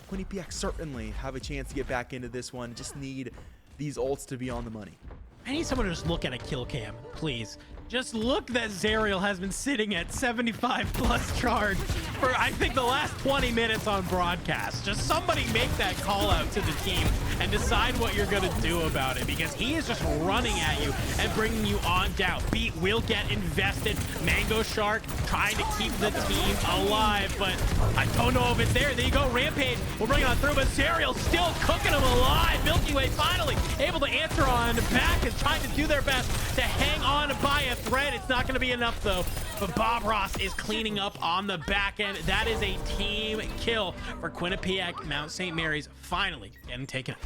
Quinnipiac certainly have a chance to get back into this one. Just need these ults to be on the money. I need someone to just look at a kill cam, please. Just look that Zerial has been sitting at 75 plus charge for, I think, the last 20 minutes on broadcast. Just somebody make that call out to the team and decide what you're going to do about it, because he is just running at you and bringing you on down. Beat will get invested. Mango Shark trying to keep the team alive, but I don't know if it's there. There you go, Rampage. We'll bring it on through, but Zerial still cooking him alive. Milky Way finally able to answer on back, is trying to do their best to hang on by a thread. It's not going to be enough though, but Bob Ross is cleaning up on the back end. That is a team kill for Quinnipiac. Mount St. Mary's finally getting taken out.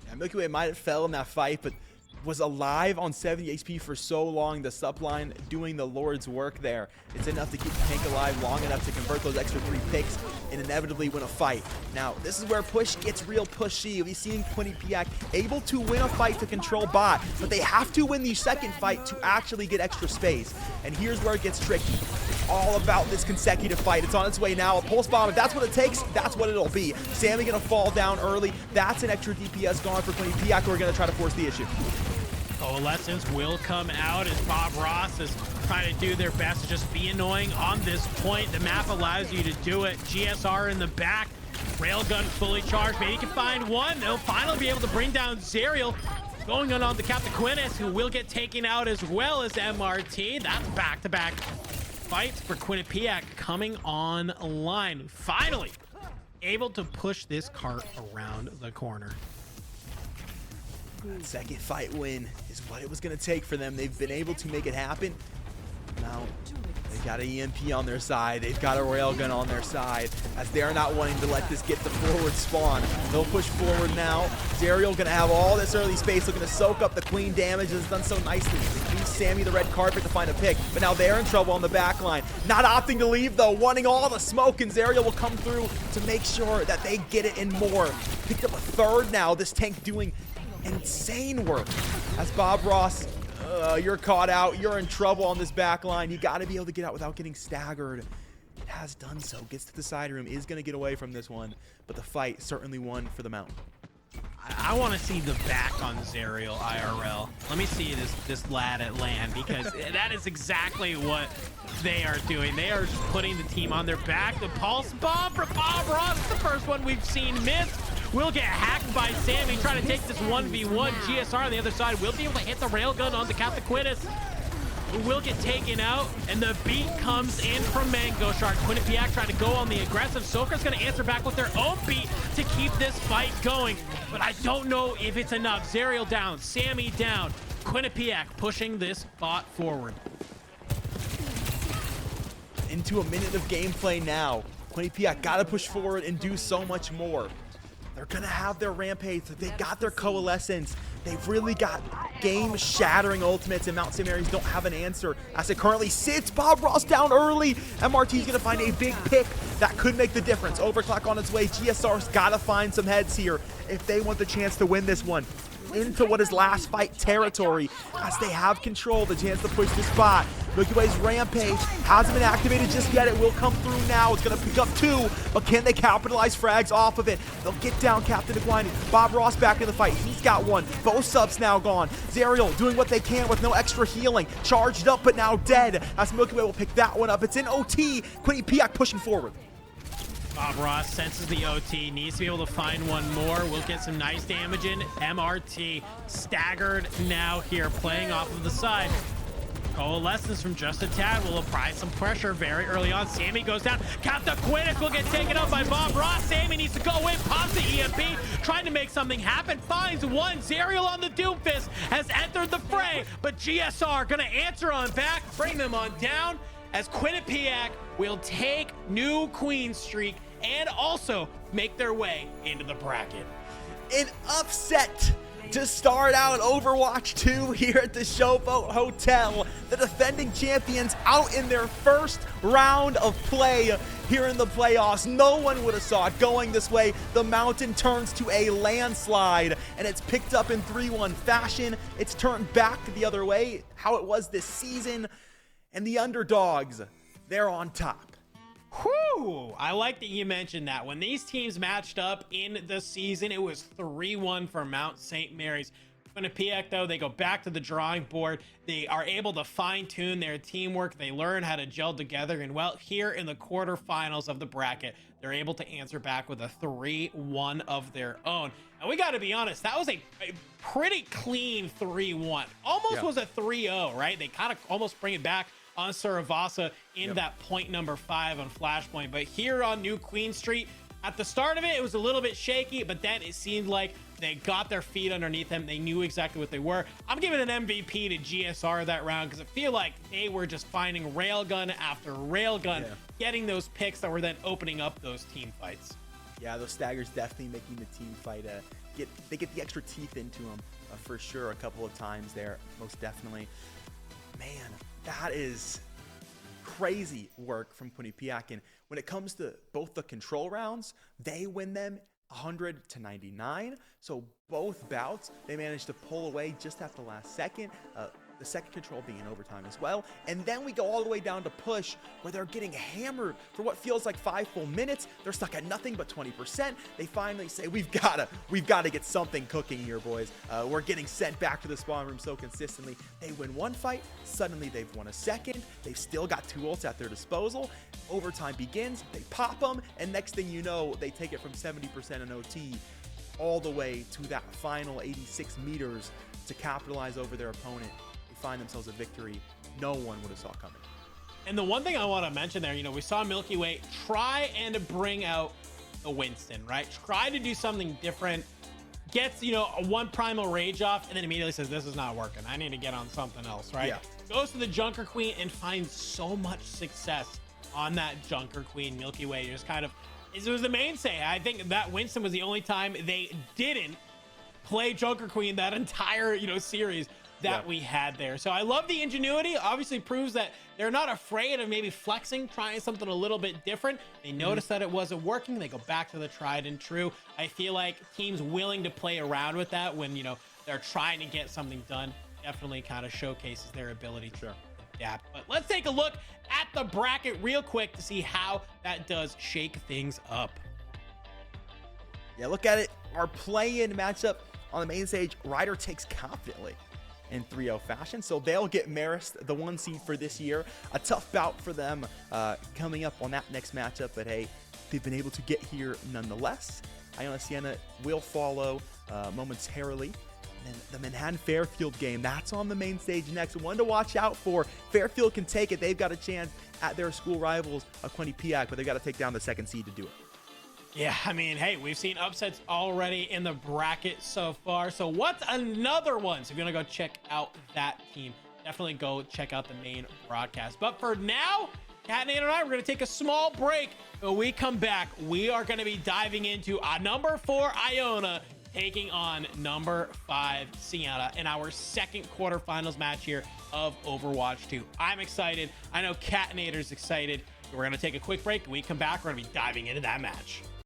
Yeah, Milky Way might have fell in that fight, but was alive on 70 HP for so long. The suppline doing the Lord's work there. It's enough to keep the tank alive long enough to convert those extra 3 picks and inevitably win a fight. Now, this is where push gets real pushy. We've seen Quinnipiac able to win a fight to control bot, but they have to win the second fight to actually get extra space. And here's where it gets tricky. It's all about this consecutive fight. It's on its way now. A pulse bomb, if that's what it takes, that's what it'll be. Sammy gonna fall down early. That's an extra DPS gone for Quinnipiac, who are gonna try to force the issue. Coalescence will come out as Bob Ross is trying to do their best to just be annoying on this point. The map allows you to do it. GSR in the back. Railgun fully charged. Maybe you can find one. They'll finally be able to bring down Zerial. Going on to Captain Quinnis, who will get taken out as well as MRT. That's back-to-back fights for Quinnipiac coming online. Finally able to push this cart around the corner. That second fight win is what it was going to take for them. They've been able to make it happen. Now, they've got an EMP on their side. They've got a railgun on their side, as they're not wanting to let this get the forward spawn. They'll push forward now. Zerial going to have all this early space, looking to soak up the Queen damage. It's done so nicely. They use Sammy the red carpet to find a pick, but now they're in trouble on the back line. Not opting to leave, though, wanting all the smoke, and Zerial will come through to make sure that they get it and more. Picked up a third now. This tank doing insane work as Bob Ross, you're caught out. You're in trouble on this back line. You got to be able to get out without getting staggered. It has done so. Gets to the side room. Is going to get away from this one, but the fight certainly won for the Mountain. I want to see the back on Zerial IRL. Let me see this lad at LAN, because that is exactly what they are doing. They are just putting the team on their back. The pulse bomb for Bob Ross, the first one we've seen miss. Will get hacked by Sammy, trying to take this 1v1. GSR on the other side will be able to hit the railgun on the Captain Quinnis, who will get taken out, and the beat comes in from Mango Shark. Quinnipiac trying to go on the aggressive. Soaker's going to answer back with their own beat to keep this fight going, but I don't know if it's enough. Zerial down, Sammy down. Quinnipiac pushing this bot forward. Into a minute of gameplay now. Quinnipiac got to push forward and do so much more. They're going to have their rampage. They got their coalescence. They've really got game-shattering ultimates, and Mount St. Mary's don't have an answer as it currently sits. Bob Ross down early. MRT's going to find a big pick that could make the difference. Overclock on its way. GSR's got to find some heads here if they want the chance to win this one into what is last fight territory, as they have control, the chance to push the spot. Milky Way's Rampage hasn't been activated just yet. It will come through now. It's going to pick up 2, but can they capitalize frags off of it? They'll get down Captain Declining. Bob Ross back in the fight. He's got 1. Both subs now gone. Zerial doing what they can with no extra healing. Charged up, but now dead, as Milky Way will pick that one up. It's in OT. Quinnipiac pushing forward. Bob Ross senses the OT, needs to be able to find one more. We'll get some nice damage in. MRT staggered now here, playing off of the side. Coalescence from just a tad will apply some pressure very early on. Sammy goes down. Captain Quinnipiac will get taken up by Bob Ross. Sammy needs to go in, pops the EMP, trying to make something happen. Finds one. Zerial on the Doomfist has entered the fray, but GSR gonna answer on back, bring them on down, as Quinnipiac will take new Queen streak and also make their way into the bracket. An upset to start out Overwatch 2 here at the Showboat Hotel. The defending champions out in their first round of play here in the playoffs. No one would have saw it going this way. The mountain turns to a landslide, and it's picked up in 3-1 fashion. It's turned back the other way, how it was this season. And the underdogs, they're on top. Whew! I like that you mentioned that. When these teams matched up in the season, it was 3-1 for Mount St. Mary's. Quinnipiac, though, they go back to the drawing board. They are able to fine-tune their teamwork. They learn how to gel together. And, well, here in the quarterfinals of the bracket, they're able to answer back with a 3-1 of their own. And we got to be honest, that was a pretty clean 3-1. Almost was a 3-0, right? They kind of almost bring it back on Saravasa in that point number 5 on Flashpoint. But here on New Queen Street, at the start of it, it was a little bit shaky, but then it seemed like they got their feet underneath them. They knew exactly what they were. I'm giving an MVP to GSR that round because I feel like they were just finding railgun after railgun, getting those picks that were then opening up those team fights. Yeah, those staggers definitely making the team fight they get the extra teeth into them for sure a couple of times there, most definitely. Man, that is crazy work from Quinnipiac. And when it comes to both the control rounds, they win them 100-99. So both bouts, they managed to pull away just at the last second. The second control being in overtime as well. And then we go all the way down to push, where they're getting hammered for what feels like 5 full minutes. They're stuck at nothing but 20%. They finally say, we've got to get something cooking here, boys. We're getting sent back to the spawn room so consistently. They win one fight, suddenly they've won a second. They've still got 2 ults at their disposal. Overtime begins, they pop them, and next thing you know, they take it from 70% in OT all the way to that final 86 meters to capitalize over their opponent. Find themselves a victory no one would have saw coming. And the one thing I want to mention there, we saw Milky Way try and bring out the Winston, right? Try to do something different, gets, a one primal rage off, and then immediately says, this is not working. I need to get on something else, right? Yeah. Goes to the Junker Queen and finds so much success on that Junker Queen. Milky Way just kind of, it was the mainstay. I think that Winston was the only time they didn't play Junker Queen that entire, series that we had there. So I love the ingenuity. Obviously proves that they're not afraid of maybe flexing, trying something a little bit different. They notice that it wasn't working. They go back to the tried and true. I feel like teams willing to play around with that when, they're trying to get something done definitely kind of showcases their ability to adapt. But let's take a look at the bracket real quick to see how that does shake things up. Yeah, look at it. Our play-in matchup on the main stage, Ryder takes confidently in 3-0 fashion, so they'll get Marist, the 1 seed for this year. A tough bout for them coming up on that next matchup, but hey, they've been able to get here nonetheless. Iona Sienna will follow momentarily. And the Manhattan Fairfield game, that's on the main stage next. One to watch out for. Fairfield can take it. They've got a chance at their school rivals, Quinnipiac, but they've got to take down the 2nd seed to do it. Yeah, I mean, hey, we've seen upsets already in the bracket so far. So what's another one? So if you want to go check out that team, definitely go check out the main broadcast. But for now, Cat and I, we're going to take a small break. When we come back, we are going to be diving into number 4 Iona taking on number 5 Sienna in our second quarterfinals match here of Overwatch 2. I'm excited. I know Catinator's excited. We're going to take a quick break. When we come back, we're going to be diving into that match.